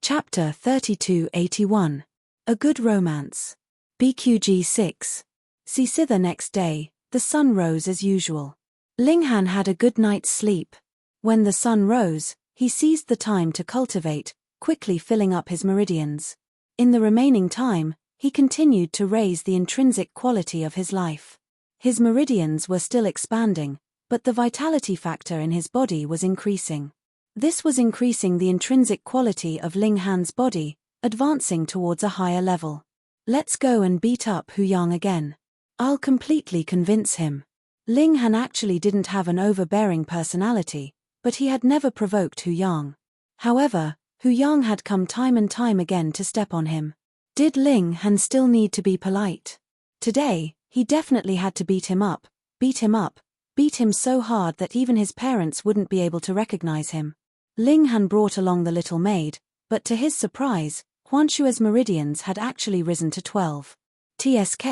Chapter 3281. A Good Romance. BQG 6. See the next day, the sun rose as usual. Ling Han had a good night's sleep. When the sun rose, he seized the time to cultivate, quickly filling up his meridians. In the remaining time, he continued to raise the intrinsic quality of his life. His meridians were still expanding, but the vitality factor in his body was increasing. This was increasing the intrinsic quality of Ling Han's body, advancing towards a higher level. Let's go and beat up Hu Yang again. I'll completely convince him. Ling Han actually didn't have an overbearing personality, but he had never provoked Hu Yang. However, Hu Yang had come time and time again to step on him. Did Ling Han still need to be polite? Today, he definitely had to beat him up, beat him so hard that even his parents wouldn't be able to recognize him. Ling Han brought along the little maid, but to his surprise, Huanshue's meridians had actually risen to 12. TSK,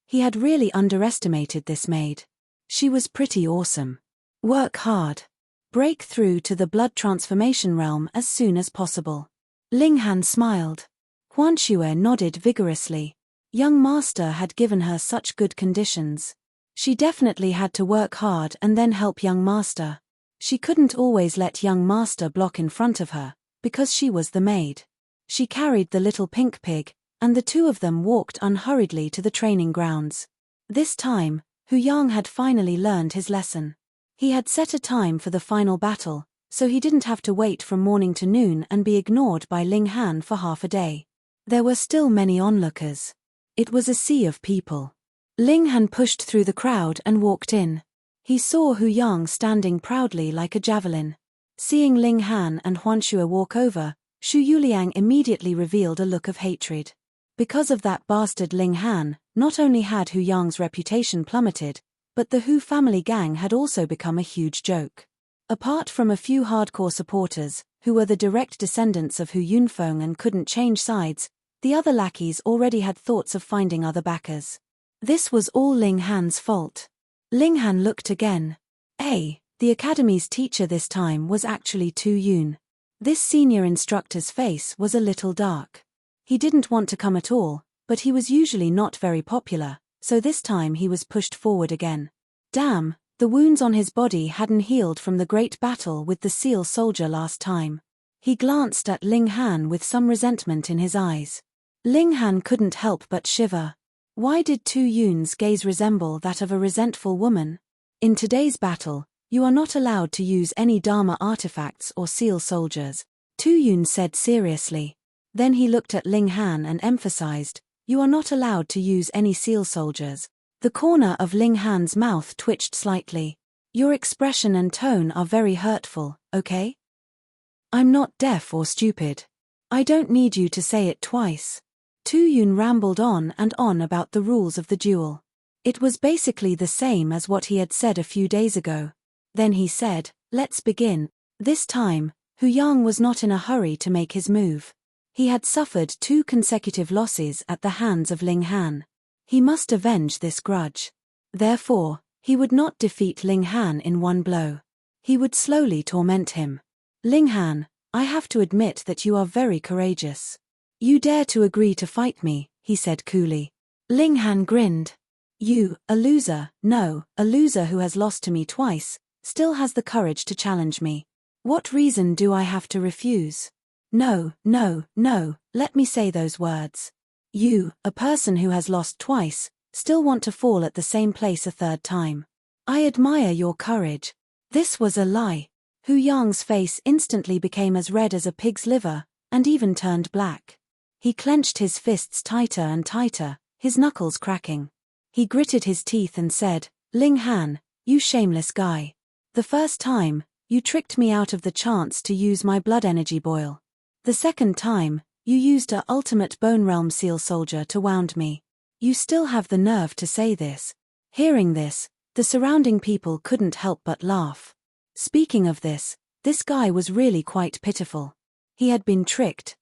he had really underestimated this maid. She was pretty awesome. Work hard. Break through to the blood transformation realm as soon as possible. Ling Han smiled. Huanxue nodded vigorously. Young Master had given her such good conditions. She definitely had to work hard and then help Young Master. She couldn't always let Young Master block in front of her, because she was the maid. She carried the little pink pig, and the two of them walked unhurriedly to the training grounds. This time, Hu Yang had finally learned his lesson. He had set a time for the final battle, so he didn't have to wait from morning to noon and be ignored by Ling Han for half a day. There were still many onlookers. It was a sea of people. Ling Han pushed through the crowd and walked in. He saw Hu Yang standing proudly like a javelin. Seeing Ling Han and Huanxue walk over, Shu Yuliang immediately revealed a look of hatred. Because of that bastard Ling Han, not only had Hu Yang's reputation plummeted, but the Hu family gang had also become a huge joke. Apart from a few hardcore supporters, who were the direct descendants of Hu Yunfeng and couldn't change sides, the other lackeys already had thoughts of finding other backers. This was all Ling Han's fault. Ling Han looked again. The academy's teacher this time was actually Tu Yun. This senior instructor's face was a little dark. He didn't want to come at all, but he was usually not very popular, so this time he was pushed forward again. Damn, the wounds on his body hadn't healed from the great battle with the seal soldier last time. He glanced at Ling Han with some resentment in his eyes. Ling Han couldn't help but shiver. Why did Tu Yun's gaze resemble that of a resentful woman? In today's battle, you are not allowed to use any Dharma artifacts or seal soldiers, Tu Yun said seriously. Then he looked at Ling Han and emphasized, you are not allowed to use any seal soldiers. The corner of Ling Han's mouth twitched slightly. Your expression and tone are very hurtful, okay? I'm not deaf or stupid. I don't need you to say it twice. Tu Yun rambled on and on about the rules of the duel. It was basically the same as what he had said a few days ago. Then he said, let's begin. This time, Hu Yang was not in a hurry to make his move. He had suffered 2 consecutive losses at the hands of Ling Han. He must avenge this grudge. Therefore, he would not defeat Ling Han in one blow. He would slowly torment him. Ling Han, I have to admit that you are very courageous. You dare to agree to fight me, he said coolly. Ling Han grinned. You, a loser, no, a loser who has lost to me twice, still has the courage to challenge me. What reason do I have to refuse? No, let me say those words. You, a person who has lost twice, still want to fall at the same place a third time. I admire your courage. This was a lie. Hu Yang's face instantly became as red as a pig's liver, and even turned black. He clenched his fists tighter and tighter, his knuckles cracking. He gritted his teeth and said, Ling Han, you shameless guy. The first time, you tricked me out of the chance to use my blood energy boil. The second time, you used a ultimate bone realm seal soldier to wound me. You still have the nerve to say this. Hearing this, the surrounding people couldn't help but laugh. Speaking of this guy was really quite pitiful. He had been tricked,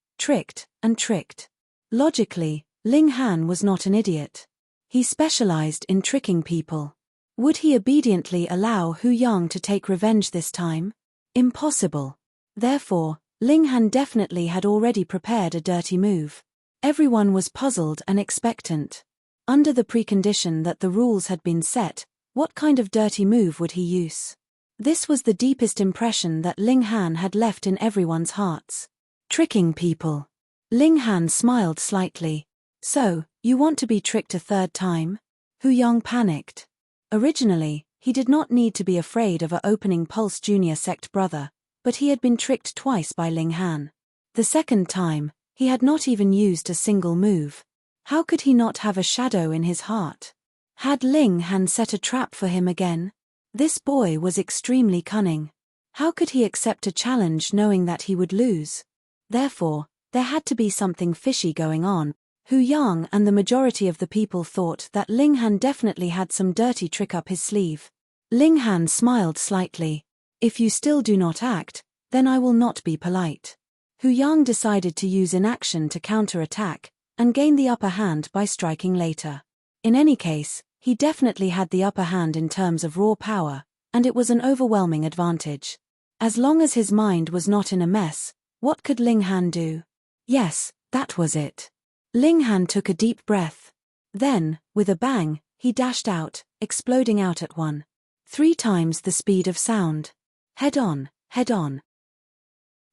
and tricked. Logically, Ling Han was not an idiot. He specialized in tricking people. Would he obediently allow Hu Yang to take revenge this time? Impossible. Therefore, Ling Han definitely had already prepared a dirty move. Everyone was puzzled and expectant. Under the precondition that the rules had been set, what kind of dirty move would he use? This was the deepest impression that Ling Han had left in everyone's hearts. Tricking people. Ling Han smiled slightly. So, you want to be tricked a third time? Hu Yang panicked. Originally, he did not need to be afraid of a opening pulse junior sect brother, but he had been tricked twice by Ling Han. The second time, he had not even used a single move. How could he not have a shadow in his heart? Had Ling Han set a trap for him again? This boy was extremely cunning. How could he accept a challenge knowing that he would lose? Therefore, there had to be something fishy going on. Hu Yang and the majority of the people thought that Ling Han definitely had some dirty trick up his sleeve. Ling Han smiled slightly. If you still do not act, then I will not be polite. Hu Yang decided to use inaction to counter-attack, and gain the upper hand by striking later. In any case, he definitely had the upper hand in terms of raw power, and it was an overwhelming advantage. As long as his mind was not in a mess, what could Ling Han do? Yes, that was it. Ling Han took a deep breath. Then, with a bang, he dashed out, exploding out at 1.3 times the speed of sound. Head on, head on.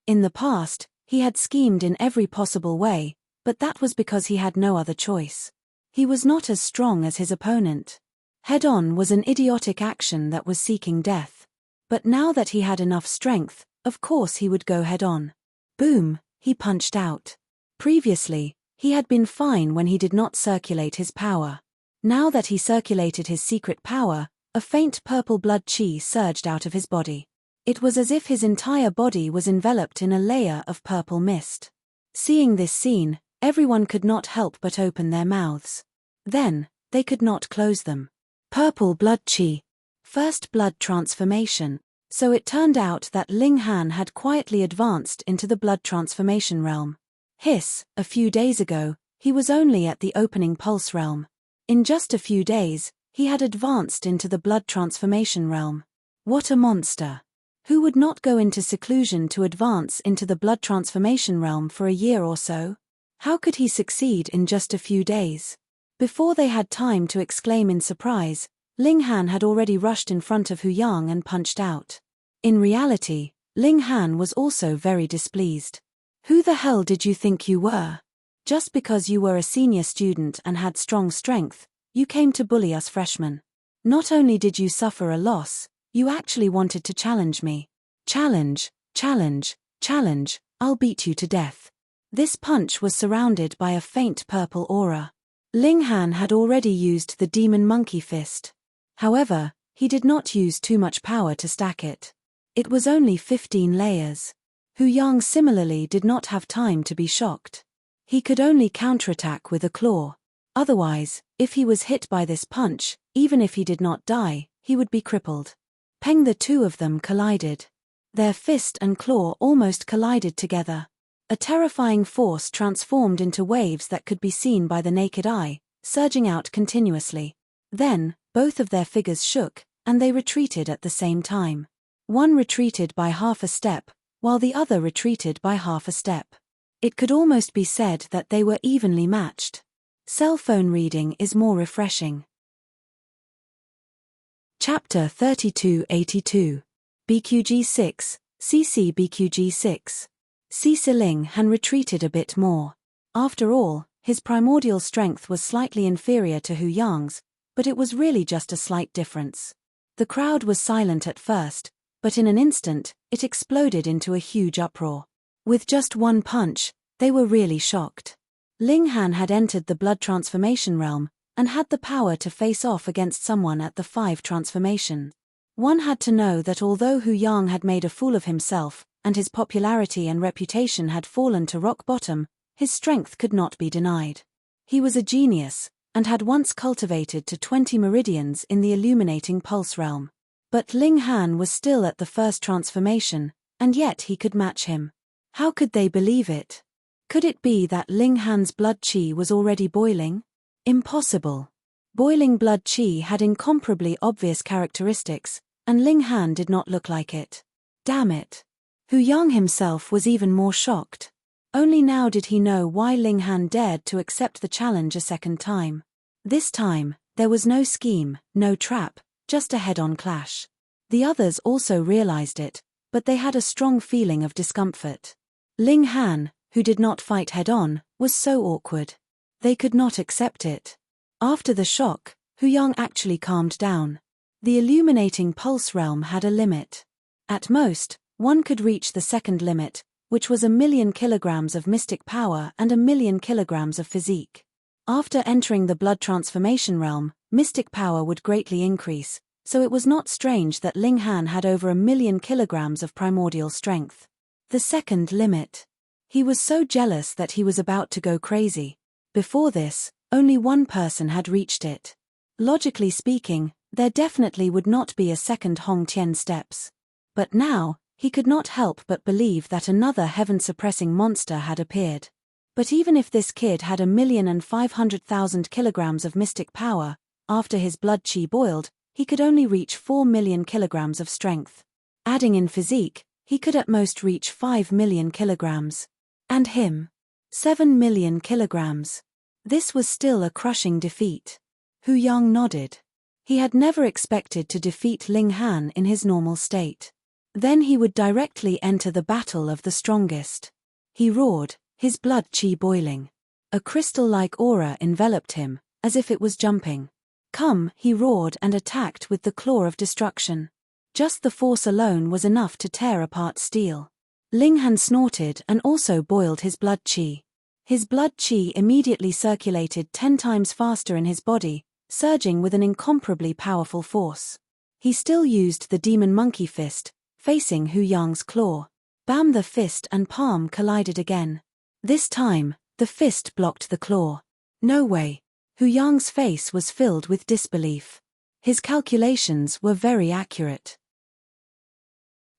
In the past, he had schemed in every possible way, but that was because he had no other choice. He was not as strong as his opponent. Head-on was an idiotic action that was seeking death. But now that he had enough strength, of course he would go head-on. Boom, he punched out. Previously, he had been fine when he did not circulate his power. Now that he circulated his secret power, a faint purple blood chi surged out of his body. It was as if his entire body was enveloped in a layer of purple mist. Seeing this scene, everyone could not help but open their mouths. Then, they could not close them. Purple blood chi. First blood transformation. So it turned out that Ling Han had quietly advanced into the blood transformation realm. Hiss, a few days ago, he was only at the opening pulse realm. In just a few days, he had advanced into the blood transformation realm. What a monster. Who would not go into seclusion to advance into the blood transformation realm for a year or so? How could he succeed in just a few days? Before they had time to exclaim in surprise, Ling Han had already rushed in front of Hu Yang and punched out. In reality, Ling Han was also very displeased. Who the hell did you think you were? Just because you were a senior student and had strong strength, you came to bully us freshmen. Not only did you suffer a loss, you actually wanted to challenge me. Challenge, challenge, challenge, I'll beat you to death. This punch was surrounded by a faint purple aura. Ling Han had already used the demon monkey fist. However, he did not use too much power to stack it. It was only 15 layers. Hu Yang similarly did not have time to be shocked. He could only counterattack with a claw. Otherwise, if he was hit by this punch, even if he did not die, he would be crippled. Peng, the two of them collided. Their fist and claw almost collided together. A terrifying force transformed into waves that could be seen by the naked eye, surging out continuously. Then, both of their figures shook, and they retreated at the same time. One retreated by half a step, while the other retreated by half a step. It could almost be said that they were evenly matched. Cell phone reading is more refreshing. Chapter 3282. BQG6, CC BQG6. CC Ling Han retreated a bit more. After all, his primordial strength was slightly inferior to Hu Yang's, but it was really just a slight difference. The crowd was silent at first, but in an instant, it exploded into a huge uproar. With just one punch, they were really shocked. Ling Han had entered the blood transformation realm, and had the power to face off against someone at the 5 transformation. One had to know that although Hu Yang had made a fool of himself, and his popularity and reputation had fallen to rock bottom, his strength could not be denied. He was a genius, and had once cultivated to 20 meridians in the illuminating pulse realm. But Ling Han was still at the first transformation, and yet he could match him. How could they believe it? Could it be that Ling Han's blood qi was already boiling? Impossible. Boiling blood qi had incomparably obvious characteristics, and Ling Han did not look like it. Damn it. Hu Yang himself was even more shocked. Only now did he know why Ling Han dared to accept the challenge a second time. This time, there was no scheme, no trap, just a head-on clash. The others also realized it, but they had a strong feeling of discomfort. Ling Han, who did not fight head-on, was so awkward. They could not accept it. After the shock, Hu Yang actually calmed down. The illuminating pulse realm had a limit. At most, one could reach the second limit, which was 1,000,000 kilograms of mystic power and 1,000,000 kilograms of physique. After entering the blood transformation realm, mystic power would greatly increase, so it was not strange that Ling Han had over 1,000,000 kilograms of primordial strength. The second limit. He was so jealous that he was about to go crazy. Before this, only one person had reached it. Logically speaking, there definitely would not be a second Hong Tian steps. But now, he could not help but believe that another heaven-suppressing monster had appeared. But even if this kid had 1,500,000 kilograms of mystic power, after his blood qi boiled, he could only reach 4,000,000 kilograms of strength. Adding in physique, he could at most reach 5,000,000 kilograms. And him? 7,000,000 kilograms. This was still a crushing defeat. Hu Yang nodded. He had never expected to defeat Ling Han in his normal state. Then he would directly enter the battle of the strongest. He roared, his blood qi boiling. A crystal-like aura enveloped him, as if it was jumping. Come, he roared and attacked with the claw of destruction. Just the force alone was enough to tear apart steel. Ling Han snorted and also boiled his blood qi. His blood qi immediately circulated 10 times faster in his body, surging with an incomparably powerful force. He still used the demon monkey fist, facing Hu Yang's claw. Bam! The fist and palm collided again. This time, the fist blocked the claw. No way. Hu Yang's face was filled with disbelief. His calculations were very accurate.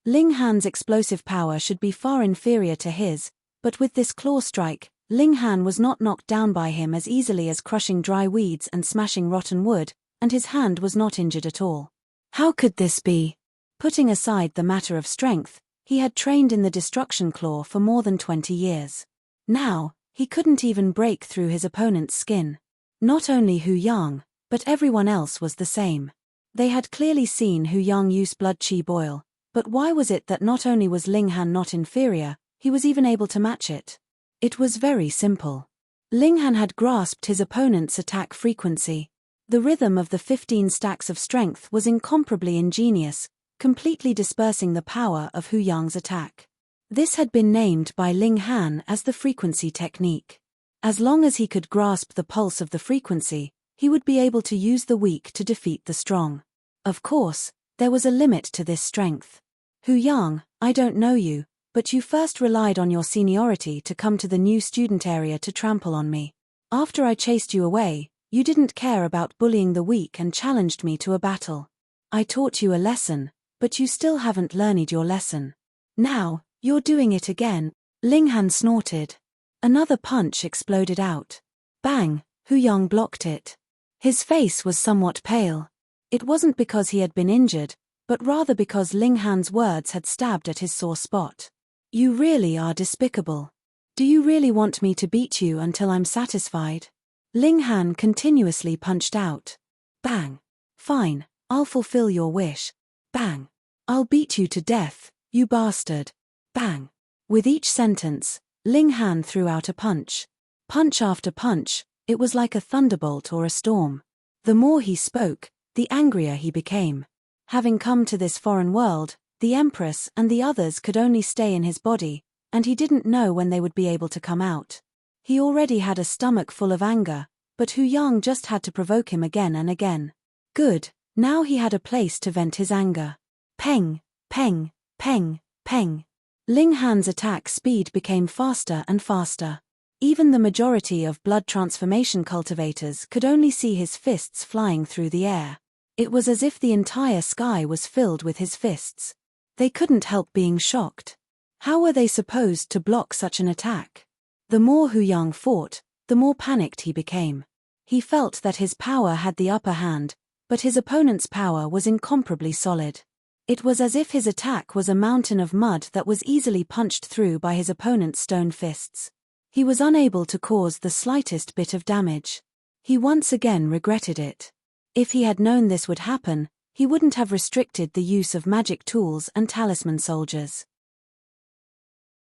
Ling Han's explosive power should be far inferior to his, but with this claw strike, Ling Han was not knocked down by him as easily as crushing dry weeds and smashing rotten wood, and his hand was not injured at all. How could this be? Putting aside the matter of strength, he had trained in the destruction claw for more than 20 years. Now, he couldn't even break through his opponent's skin. Not only Hu Yang, but everyone else was the same. They had clearly seen Hu Yang use blood qi boil, but why was it that not only was Ling Han not inferior, he was even able to match it? It was very simple. Ling Han had grasped his opponent's attack frequency. The rhythm of the 15 stacks of strength was incomparably ingenious, completely dispersing the power of Hu Yang's attack. This had been named by Ling Han as the frequency technique. As long as he could grasp the pulse of the frequency, he would be able to use the weak to defeat the strong. Of course, there was a limit to this strength. Hu Yang, I don't know you, but you first relied on your seniority to come to the new student area to trample on me. After I chased you away, you didn't care about bullying the weak and challenged me to a battle. I taught you a lesson, but you still haven't learned your lesson. Now, you're doing it again. Ling Han snorted. Another punch exploded out. Bang! Hu Yang blocked it. His face was somewhat pale. It wasn't because he had been injured, but rather because Ling Han's words had stabbed at his sore spot. You really are despicable. Do you really want me to beat you until I'm satisfied? Ling Han continuously punched out. Bang! Fine, I'll fulfill your wish. Bang! I'll beat you to death, you bastard. Bang! With each sentence, Ling Han threw out a punch. Punch after punch, it was like a thunderbolt or a storm. The more he spoke, the angrier he became. Having come to this foreign world, the Empress and the others could only stay in his body, and he didn't know when they would be able to come out. He already had a stomach full of anger, but Hu Yang just had to provoke him again and again. Good, now he had a place to vent his anger. Peng, peng, peng, peng. Ling Han's attack speed became faster and faster. Even the majority of blood transformation cultivators could only see his fists flying through the air. It was as if the entire sky was filled with his fists. They couldn't help being shocked. How were they supposed to block such an attack? The more Hu Yang fought, the more panicked he became. He felt that his power had the upper hand, but his opponent's power was incomparably solid. It was as if his attack was a mountain of mud that was easily punched through by his opponent's stone fists. He was unable to cause the slightest bit of damage. He once again regretted it. If he had known this would happen, he wouldn't have restricted the use of magic tools and talisman soldiers.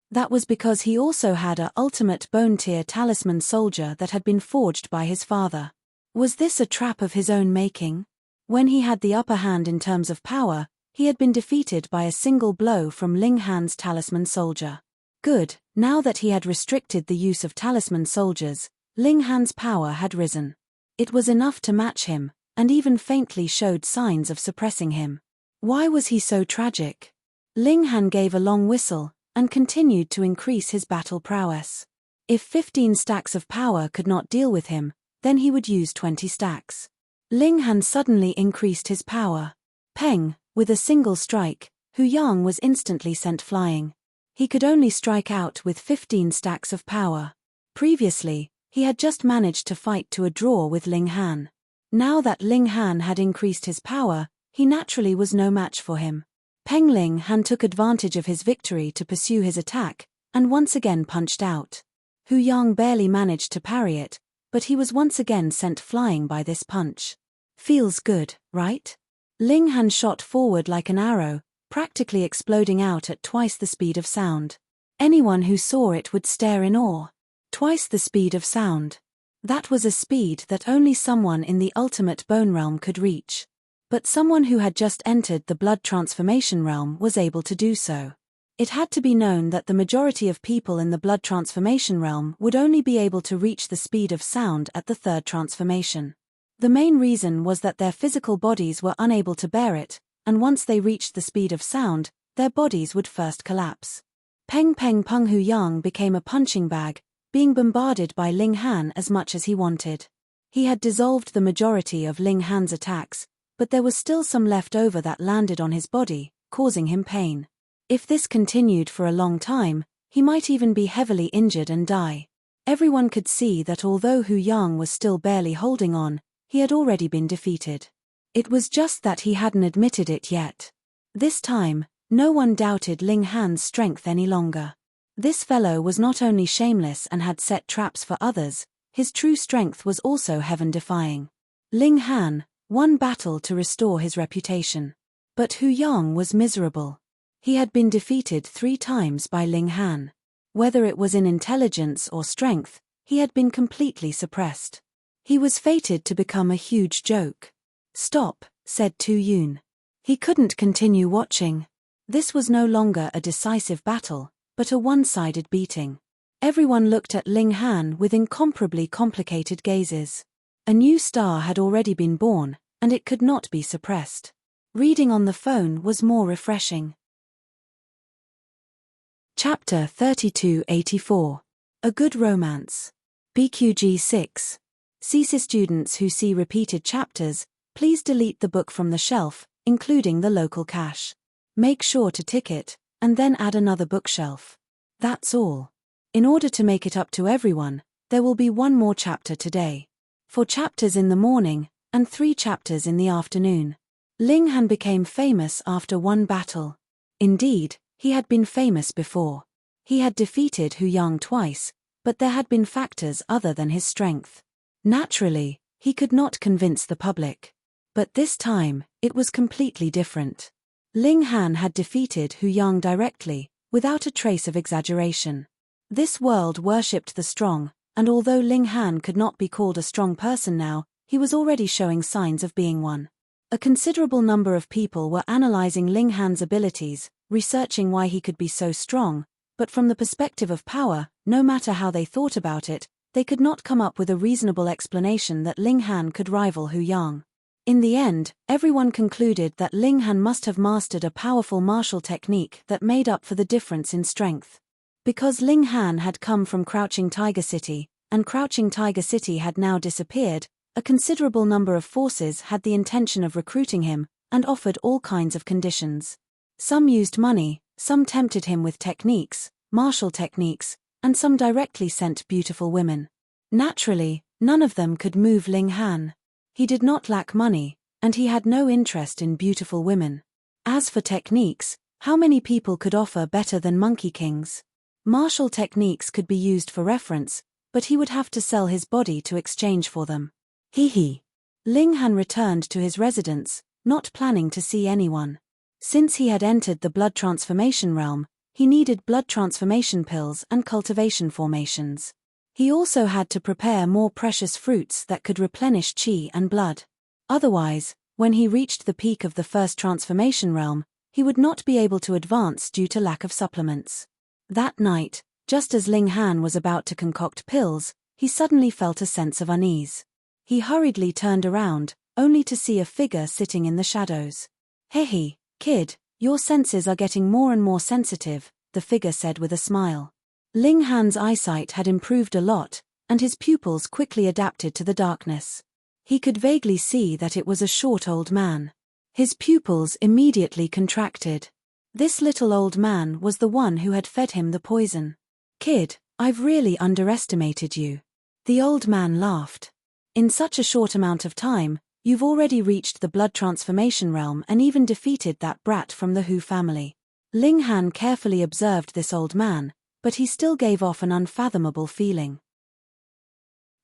That was because he also had a ultimate bone-tier talisman soldier that had been forged by his father. Was this a trap of his own making? When he had the upper hand in terms of power, he had been defeated by a single blow from Ling Han's talisman soldier. Good, now that he had restricted the use of talisman soldiers, Ling Han's power had risen. It was enough to match him, and even faintly showed signs of suppressing him. Why was he so tragic? Ling Han gave a long whistle, and continued to increase his battle prowess. If 15 stacks of power could not deal with him, then he would use 20 stacks. Ling Han suddenly increased his power. Peng, with a single strike, Hu Yang was instantly sent flying. He could only strike out with 15 stacks of power. Previously, he had just managed to fight to a draw with Ling Han. Now that Ling Han had increased his power, he naturally was no match for him. Peng Ling Han took advantage of his victory to pursue his attack, and once again punched out. Hu Yang barely managed to parry it, but he was once again sent flying by this punch. Feels good, right? Ling Han shot forward like an arrow, practically exploding out at twice the speed of sound. Anyone who saw it would stare in awe. Twice the speed of sound. That was a speed that only someone in the ultimate bone realm could reach. But someone who had just entered the blood transformation realm was able to do so. It had to be known that the majority of people in the blood transformation realm would only be able to reach the speed of sound at the third transformation. The main reason was that their physical bodies were unable to bear it, and once they reached the speed of sound, their bodies would first collapse. Peng Peng Peng Hu Yang became a punching bag, being bombarded by Ling Han as much as he wanted. He had dissolved the majority of Ling Han's attacks, but there was still some left over that landed on his body, causing him pain. If this continued for a long time, he might even be heavily injured and die. Everyone could see that although Hu Yang was still barely holding on, he had already been defeated. It was just that he hadn't admitted it yet. This time, no one doubted Ling Han's strength any longer. This fellow was not only shameless and had set traps for others, his true strength was also heaven-defying. Ling Han, one battle to restore his reputation. But Hu Yang was miserable. He had been defeated 3 times by Ling Han. Whether it was in intelligence or strength, he had been completely suppressed. He was fated to become a huge joke. "Stop," said Tu Yun. He couldn't continue watching. This was no longer a decisive battle, but a one-sided beating. Everyone looked at Ling Han with incomparably complicated gazes. A new star had already been born, and it could not be suppressed. Reading on the phone was more refreshing. Chapter 3284. A Good Romance. BQG 6. CC students who see repeated chapters, please delete the book from the shelf, including the local cache. Make sure to tick it, and then add another bookshelf. That's all. In order to make it up to everyone, there will be 1 more chapter today. 4 chapters in the morning, and 3 chapters in the afternoon. Ling Han became famous after 1 battle. Indeed, he had been famous before. He had defeated Hu Yang twice, but there had been factors other than his strength. Naturally, he could not convince the public. But this time, it was completely different. Ling Han had defeated Hu Yang directly, without a trace of exaggeration. This world worshipped the strong, and although Ling Han could not be called a strong person now, he was already showing signs of being one. A considerable number of people were analyzing Ling Han's abilities, researching why he could be so strong, but from the perspective of power, no matter how they thought about it, they could not come up with a reasonable explanation that Ling Han could rival Hu Yang. In the end, everyone concluded that Ling Han must have mastered a powerful martial technique that made up for the difference in strength. Because Ling Han had come from Crouching Tiger City, and Crouching Tiger City had now disappeared, a considerable number of forces had the intention of recruiting him, and offered all kinds of conditions. Some used money, some tempted him with techniques, martial techniques, and some directly sent beautiful women. Naturally, none of them could move Ling Han. He did not lack money, and he had no interest in beautiful women. As for techniques, how many people could offer better than Monkey Kings? Martial techniques could be used for reference, but he would have to sell his body to exchange for them. He. Ling Han returned to his residence, not planning to see anyone. Since he had entered the blood transformation realm, he needed blood transformation pills and cultivation formations. He also had to prepare more precious fruits that could replenish chi and blood. Otherwise, when he reached the peak of the first transformation realm, he would not be able to advance due to lack of supplements. That night, just as Ling Han was about to concoct pills, he suddenly felt a sense of unease. He hurriedly turned around, only to see a figure sitting in the shadows. "Hey, kid, your senses are getting more and more sensitive," the figure said with a smile. Ling Han's eyesight had improved a lot, and his pupils quickly adapted to the darkness. He could vaguely see that it was a short old man. His pupils immediately contracted. This little old man was the one who had fed him the poison. "Kid, I've really underestimated you." The old man laughed. "In such a short amount of time, you've already reached the blood transformation realm and even defeated that brat from the Hu family." Ling Han carefully observed this old man, but he still gave off an unfathomable feeling.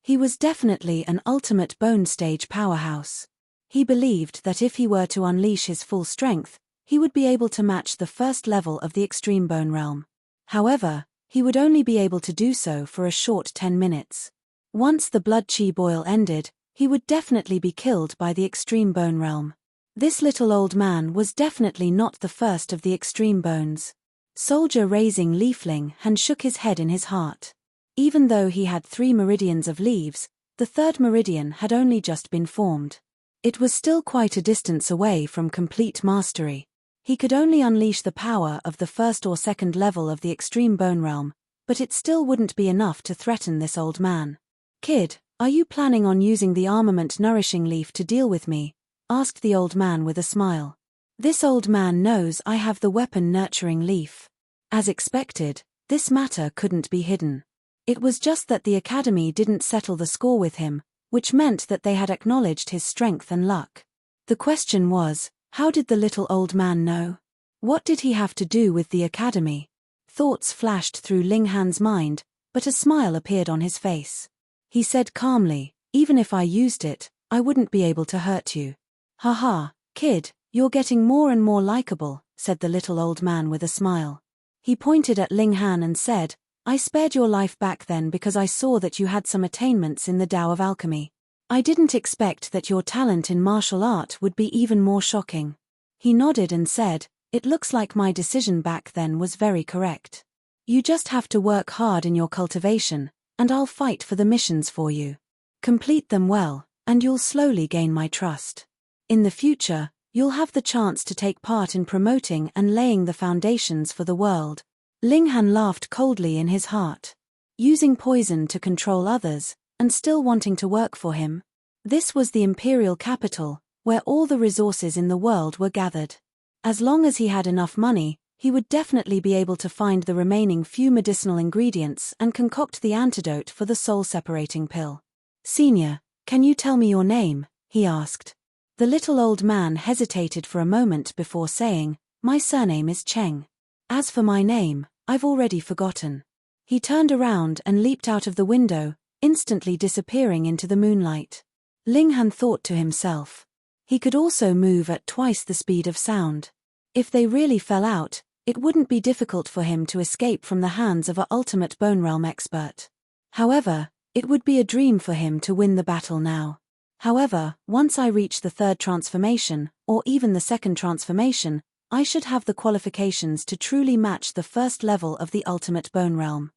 He was definitely an ultimate bone stage powerhouse. He believed that if he were to unleash his full strength, he would be able to match the first level of the extreme bone realm. However, he would only be able to do so for a short 10 minutes. Once the blood chi boil ended, he would definitely be killed by the extreme bone realm. This little old man was definitely not the first of the extreme bones. Soldier raising Leafling Han shook his head in his heart. Even though he had 3 meridians of leaves, the 3rd meridian had only just been formed. It was still quite a distance away from complete mastery. He could only unleash the power of the 1st or 2nd level of the extreme bone realm, but it still wouldn't be enough to threaten this old man. "Kid, are you planning on using the armament nourishing leaf to deal with me?" asked the old man with a smile. "This old man knows I have the weapon nurturing leaf." As expected, this matter couldn't be hidden. It was just that the academy didn't settle the score with him, which meant that they had acknowledged his strength and luck. The question was, how did the little old man know? What did he have to do with the academy? Thoughts flashed through Ling Han's mind, but a smile appeared on his face. He said calmly, "Even if I used it, I wouldn't be able to hurt you." "Haha, kid, you're getting more and more likable," said the little old man with a smile. He pointed at Ling Han and said, "I spared your life back then because I saw that you had some attainments in the Tao of Alchemy. I didn't expect that your talent in martial art would be even more shocking." He nodded and said, "It looks like my decision back then was very correct. You just have to work hard in your cultivation, and I'll fight for the missions for you. Complete them well, and you'll slowly gain my trust. In the future, you'll have the chance to take part in promoting and laying the foundations for the world." Ling Han laughed coldly in his heart. Using poison to control others, and still wanting to work for him? This was the imperial capital, where all the resources in the world were gathered. As long as he had enough money, he would definitely be able to find the remaining few medicinal ingredients and concoct the antidote for the soul-separating pill. "Senior, can you tell me your name?" he asked. The little old man hesitated for a moment before saying, "My surname is Cheng. As for my name, I've already forgotten." He turned around and leaped out of the window, instantly disappearing into the moonlight. Ling Han thought to himself. He could also move at twice the speed of sound. If they really fell out, it wouldn't be difficult for him to escape from the hands of an ultimate bone realm expert. However, it would be a dream for him to win the battle now. However, once I reach the 3rd transformation, or even the 2nd transformation, I should have the qualifications to truly match the 1st level of the ultimate bone realm.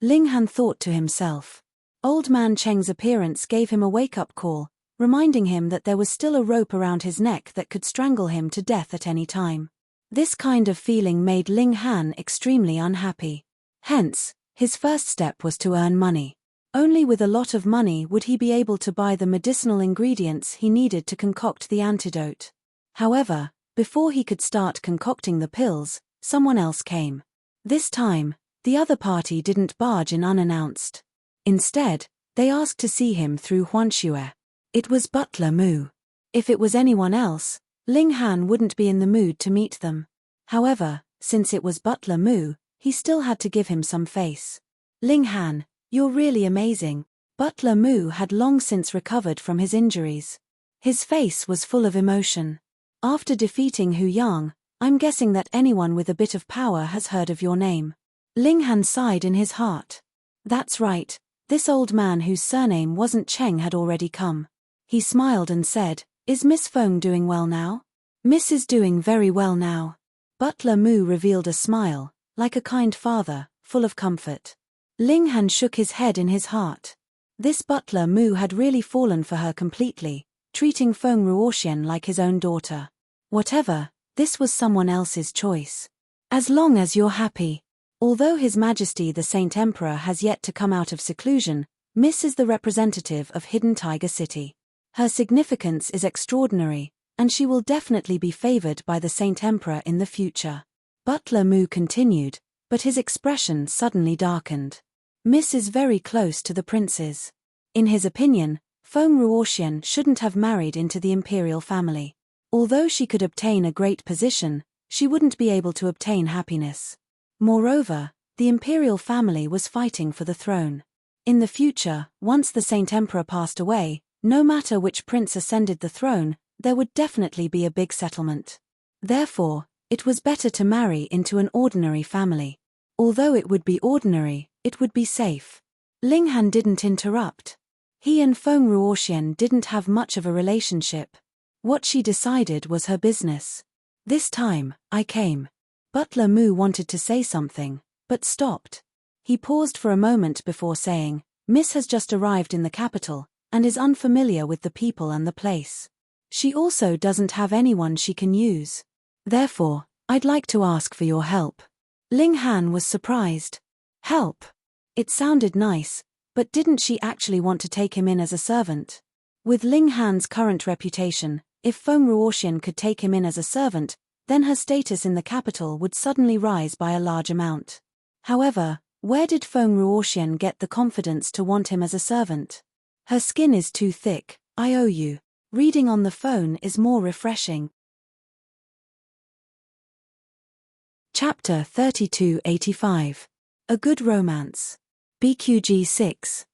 Ling Han thought to himself. Old man Cheng's appearance gave him a wake-up call, reminding him that there was still a rope around his neck that could strangle him to death at any time. This kind of feeling made Ling Han extremely unhappy. Hence, his first step was to earn money. Only with a lot of money would he be able to buy the medicinal ingredients he needed to concoct the antidote. However, before he could start concocting the pills, someone else came. This time, the other party didn't barge in unannounced. Instead, they asked to see him through Huanxue. It was Butler Mu. If it was anyone else, Ling Han wouldn't be in the mood to meet them. However, since it was Butler Mu, he still had to give him some face. Ling Han, you're really amazing. Butler Mu had long since recovered from his injuries. His face was full of emotion. After defeating Hu Yang, I'm guessing that anyone with a bit of power has heard of your name. Ling Han sighed in his heart. That's right, this old man whose surname wasn't Cheng had already come. He smiled and said, Is Miss Feng doing well now? Miss is doing very well now. Butler Mu revealed a smile, like a kind father, full of comfort. Ling Han shook his head in his heart. This Butler Mu had really fallen for her completely, treating Feng Ruoxian like his own daughter. Whatever, this was someone else's choice. As long as you're happy. Although His Majesty the Saint Emperor has yet to come out of seclusion, Miss is the representative of Hidden Tiger City. Her significance is extraordinary, and she will definitely be favored by the Saint Emperor in the future. Butler Mu continued, but his expression suddenly darkened. Miss is very close to the princes. In his opinion, Feng Ruoxian shouldn't have married into the imperial family. Although she could obtain a great position, she wouldn't be able to obtain happiness. Moreover, the imperial family was fighting for the throne. In the future, once the Saint Emperor passed away, no matter which prince ascended the throne, there would definitely be a big settlement. Therefore, it was better to marry into an ordinary family. Although it would be ordinary, it would be safe. Ling Han didn't interrupt. He and Feng Ruoxian didn't have much of a relationship. What she decided was her business. This time, I came. Butler Mu wanted to say something, but stopped. He paused for a moment before saying, Miss has just arrived in the capital, and is unfamiliar with the people and the place. She also doesn't have anyone she can use. Therefore, I'd like to ask for your help. Ling Han was surprised. Help? It sounded nice, but didn't she actually want to take him in as a servant? With Ling Han's current reputation, if Feng Ruoxian could take him in as a servant, then her status in the capital would suddenly rise by a large amount. However, where did Feng Ruoxian get the confidence to want him as a servant? Her skin is too thick, I owe you. Reading on the phone is more refreshing. Chapter 3285. A Good Romance. BQG 6.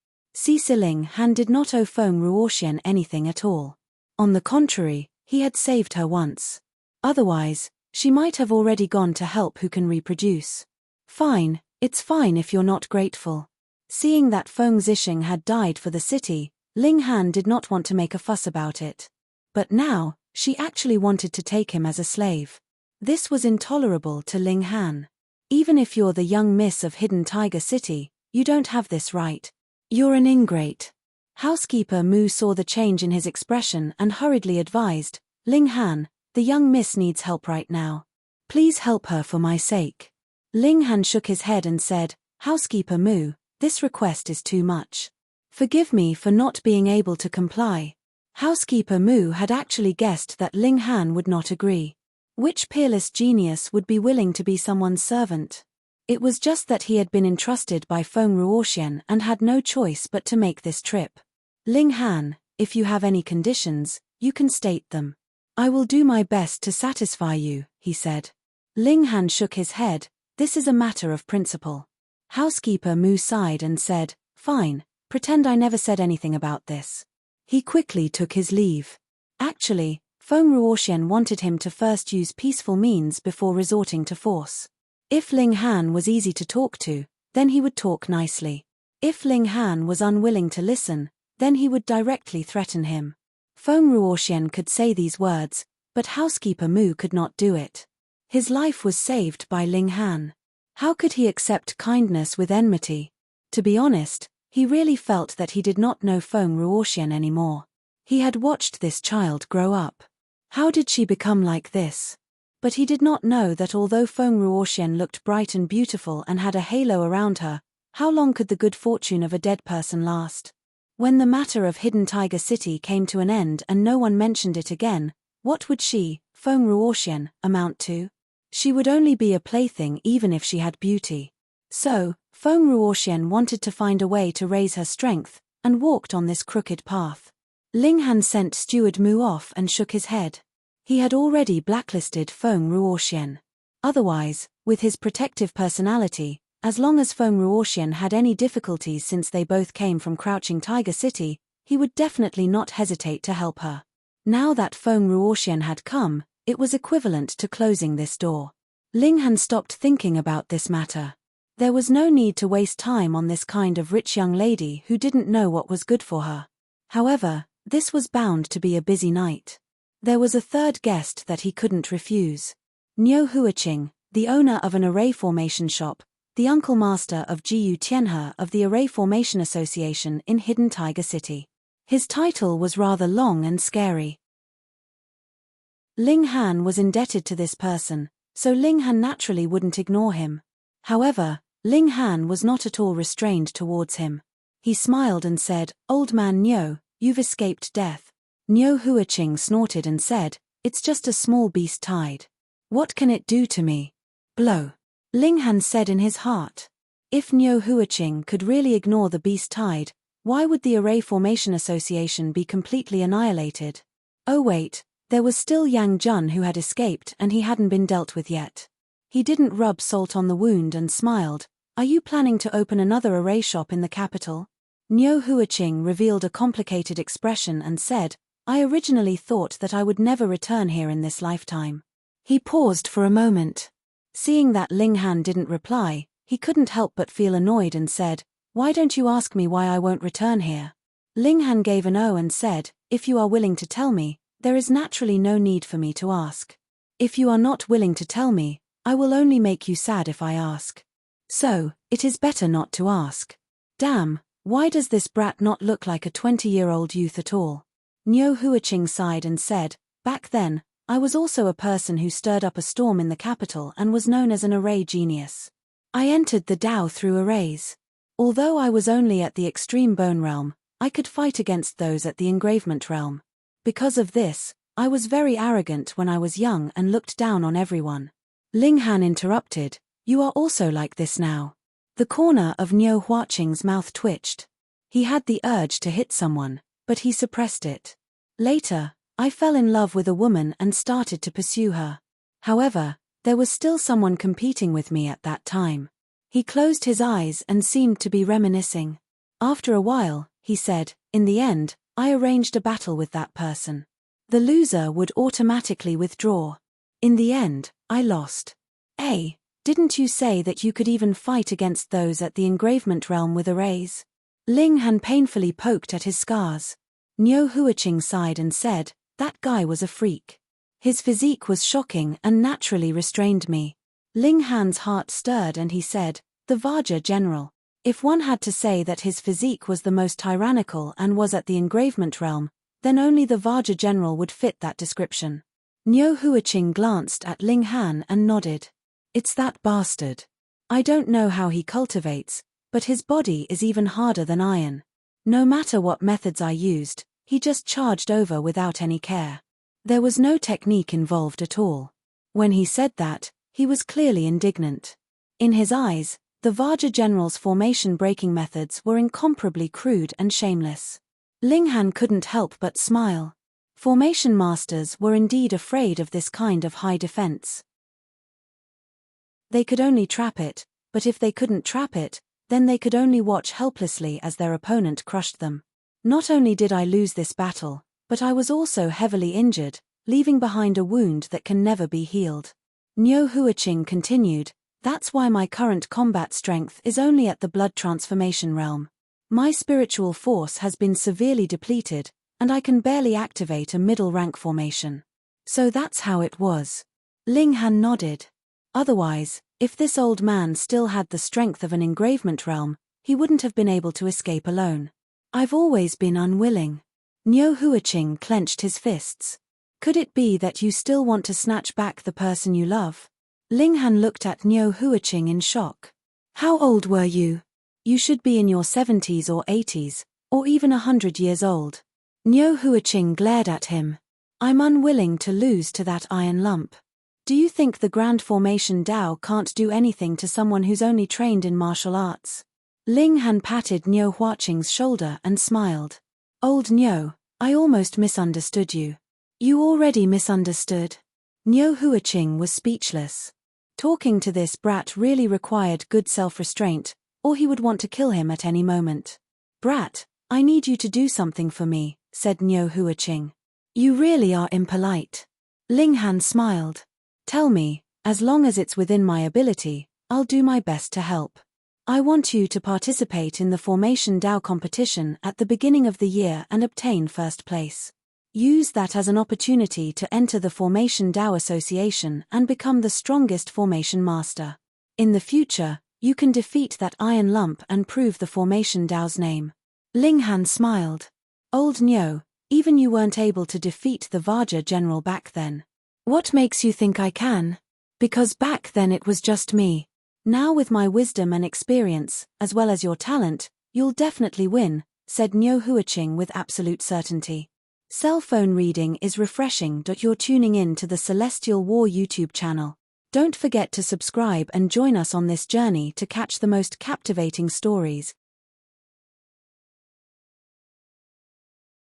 Ling Han did not owe Feng Ruoxian anything at all. On the contrary, he had saved her once. Otherwise, she might have already gone to help who can reproduce. Fine, it's fine if you're not grateful. Seeing that Feng Zixing had died for the city, Ling Han did not want to make a fuss about it. But now, she actually wanted to take him as a slave. This was intolerable to Ling Han. Even if you're the young miss of Hidden Tiger City, you don't have this right. You're an ingrate. Housekeeper Mu saw the change in his expression and hurriedly advised, Ling Han, the young miss needs help right now. Please help her for my sake. Ling Han shook his head and said, Housekeeper Mu, this request is too much. Forgive me for not being able to comply. Housekeeper Mu had actually guessed that Ling Han would not agree. Which peerless genius would be willing to be someone's servant? It was just that he had been entrusted by Feng Ruoxian and had no choice but to make this trip. Ling Han, if you have any conditions, you can state them. I will do my best to satisfy you, he said. Ling Han shook his head, this is a matter of principle. Housekeeper Mu sighed and said, fine, pretend I never said anything about this. He quickly took his leave. Actually, Feng Ruoxian wanted him to first use peaceful means before resorting to force. If Ling Han was easy to talk to, then he would talk nicely. If Ling Han was unwilling to listen, then he would directly threaten him. Feng Ruoxian could say these words, but Housekeeper Mu could not do it. His life was saved by Ling Han. How could he accept kindness with enmity? To be honest, he really felt that he did not know Feng Ruoxian anymore. He had watched this child grow up. How did she become like this? But he did not know that although Feng Ruoxian looked bright and beautiful and had a halo around her, how long could the good fortune of a dead person last? When the matter of Hidden Tiger City came to an end and no one mentioned it again, what would she, Feng Ruoxian, amount to? She would only be a plaything even if she had beauty. So, Feng Ruoxian wanted to find a way to raise her strength, and walked on this crooked path. Ling Han sent Steward Mu off and shook his head. He had already blacklisted Feng Ruoxian. Otherwise, with his protective personality, as long as Feng Ruoxian had any difficulties since they both came from Crouching Tiger City, he would definitely not hesitate to help her. Now that Feng Ruoxian had come, it was equivalent to closing this door. Ling Han stopped thinking about this matter. There was no need to waste time on this kind of rich young lady who didn't know what was good for her. However, this was bound to be a busy night. There was a third guest that he couldn't refuse. Niu Huiqing, the owner of an array formation shop, the uncle master of Jiyu Tianhe of the Array Formation Association in Hidden Tiger City. His title was rather long and scary. Ling Han was indebted to this person, so Ling Han naturally wouldn't ignore him. However, Ling Han was not at all restrained towards him. He smiled and said, "Old man Niu, you've escaped death." Niu Huiqing snorted and said, "It's just a small beast tide. What can it do to me?" Blow. Ling Han said in his heart. If Niu Huiqing could really ignore the beast tide, why would the Array Formation Association be completely annihilated? Oh wait, there was still Yang Jun who had escaped and he hadn't been dealt with yet. He didn't rub salt on the wound and smiled. "Are you planning to open another array shop in the capital?" Niu Huiqing revealed a complicated expression and said, "I originally thought that I would never return here in this lifetime." He paused for a moment. Seeing that Ling Han didn't reply, he couldn't help but feel annoyed and said, "Why don't you ask me why I won't return here?" Ling Han gave an O and said, "If you are willing to tell me, there is naturally no need for me to ask. If you are not willing to tell me, I will only make you sad if I ask. So, it is better not to ask." Damn, why does this brat not look like a 20-year-old youth at all? Niu Huiqing sighed and said, "Back then, I was also a person who stirred up a storm in the capital and was known as an array genius. I entered the Dao through arrays. Although I was only at the extreme bone realm, I could fight against those at the engravement realm. Because of this, I was very arrogant when I was young and looked down on everyone." Ling Han interrupted, "You are also like this now." The corner of Niu Huiqing's mouth twitched. He had the urge to hit someone, but he suppressed it. "Later, I fell in love with a woman and started to pursue her. However, there was still someone competing with me at that time." He closed his eyes and seemed to be reminiscing. After a while, he said, "In the end, I arranged a battle with that person. The loser would automatically withdraw. In the end, I lost." "Hey, didn't you say that you could even fight against those at the engravement realm with arrays?" Ling Han painfully poked at his scars. Niu Huiqing sighed and said, "That guy was a freak. His physique was shocking and naturally restrained me." Ling Han's heart stirred and he said, "The Vaja General. If one had to say that his physique was the most tyrannical and was at the engravement realm, then only the Vaja General would fit that description." Niu Huiqing glanced at Ling Han and nodded. "It's that bastard. I don't know how he cultivates, but his body is even harder than iron. No matter what methods I used, he just charged over without any care. There was no technique involved at all." When he said that, he was clearly indignant. In his eyes, the Vaja General's formation-breaking methods were incomparably crude and shameless. Ling Han couldn't help but smile. Formation masters were indeed afraid of this kind of high defense. They could only trap it, but if they couldn't trap it, then they could only watch helplessly as their opponent crushed them. "Not only did I lose this battle, but I was also heavily injured, leaving behind a wound that can never be healed." Niu Huiqing continued, "That's why my current combat strength is only at the blood transformation realm. My spiritual force has been severely depleted, and I can barely activate a middle rank formation." "So that's how it was." Ling Han nodded. "Otherwise, if this old man still had the strength of an engravement realm, he wouldn't have been able to escape alone. I've always been unwilling." Niu Huiqing clenched his fists. Could it be that you still want to snatch back the person you love? Ling Han looked at Niu Huiqing in shock. How old were you? You should be in your 70s or 80s, or even 100 years old. Niu Huiqing glared at him. I'm unwilling to lose to that iron lump. Do you think the Grand Formation Dao can't do anything to someone who's only trained in martial arts? Ling Han patted Niu Huiqing's shoulder and smiled. Old Niu, I almost misunderstood you. You already misunderstood. Niu Huiqing was speechless. Talking to this brat really required good self-restraint, or he would want to kill him at any moment. Brat, I need you to do something for me, said Niu Huiqing. You really are impolite. Ling Han smiled. Tell me, as long as it's within my ability, I'll do my best to help. I want you to participate in the Formation Dao competition at the beginning of the year and obtain first place. Use that as an opportunity to enter the Formation Dao Association and become the strongest formation master. In the future, you can defeat that iron lump and prove the Formation Dao's name. Ling Han smiled. Old Niu, even you weren't able to defeat the Vaja general back then. What makes you think I can? Because back then it was just me. Now with my wisdom and experience, as well as your talent, you'll definitely win, said Niu Huiqing with absolute certainty. Cell phone reading is refreshing. You're tuning in to the Celestial War YouTube channel. Don't forget to subscribe and join us on this journey to catch the most captivating stories.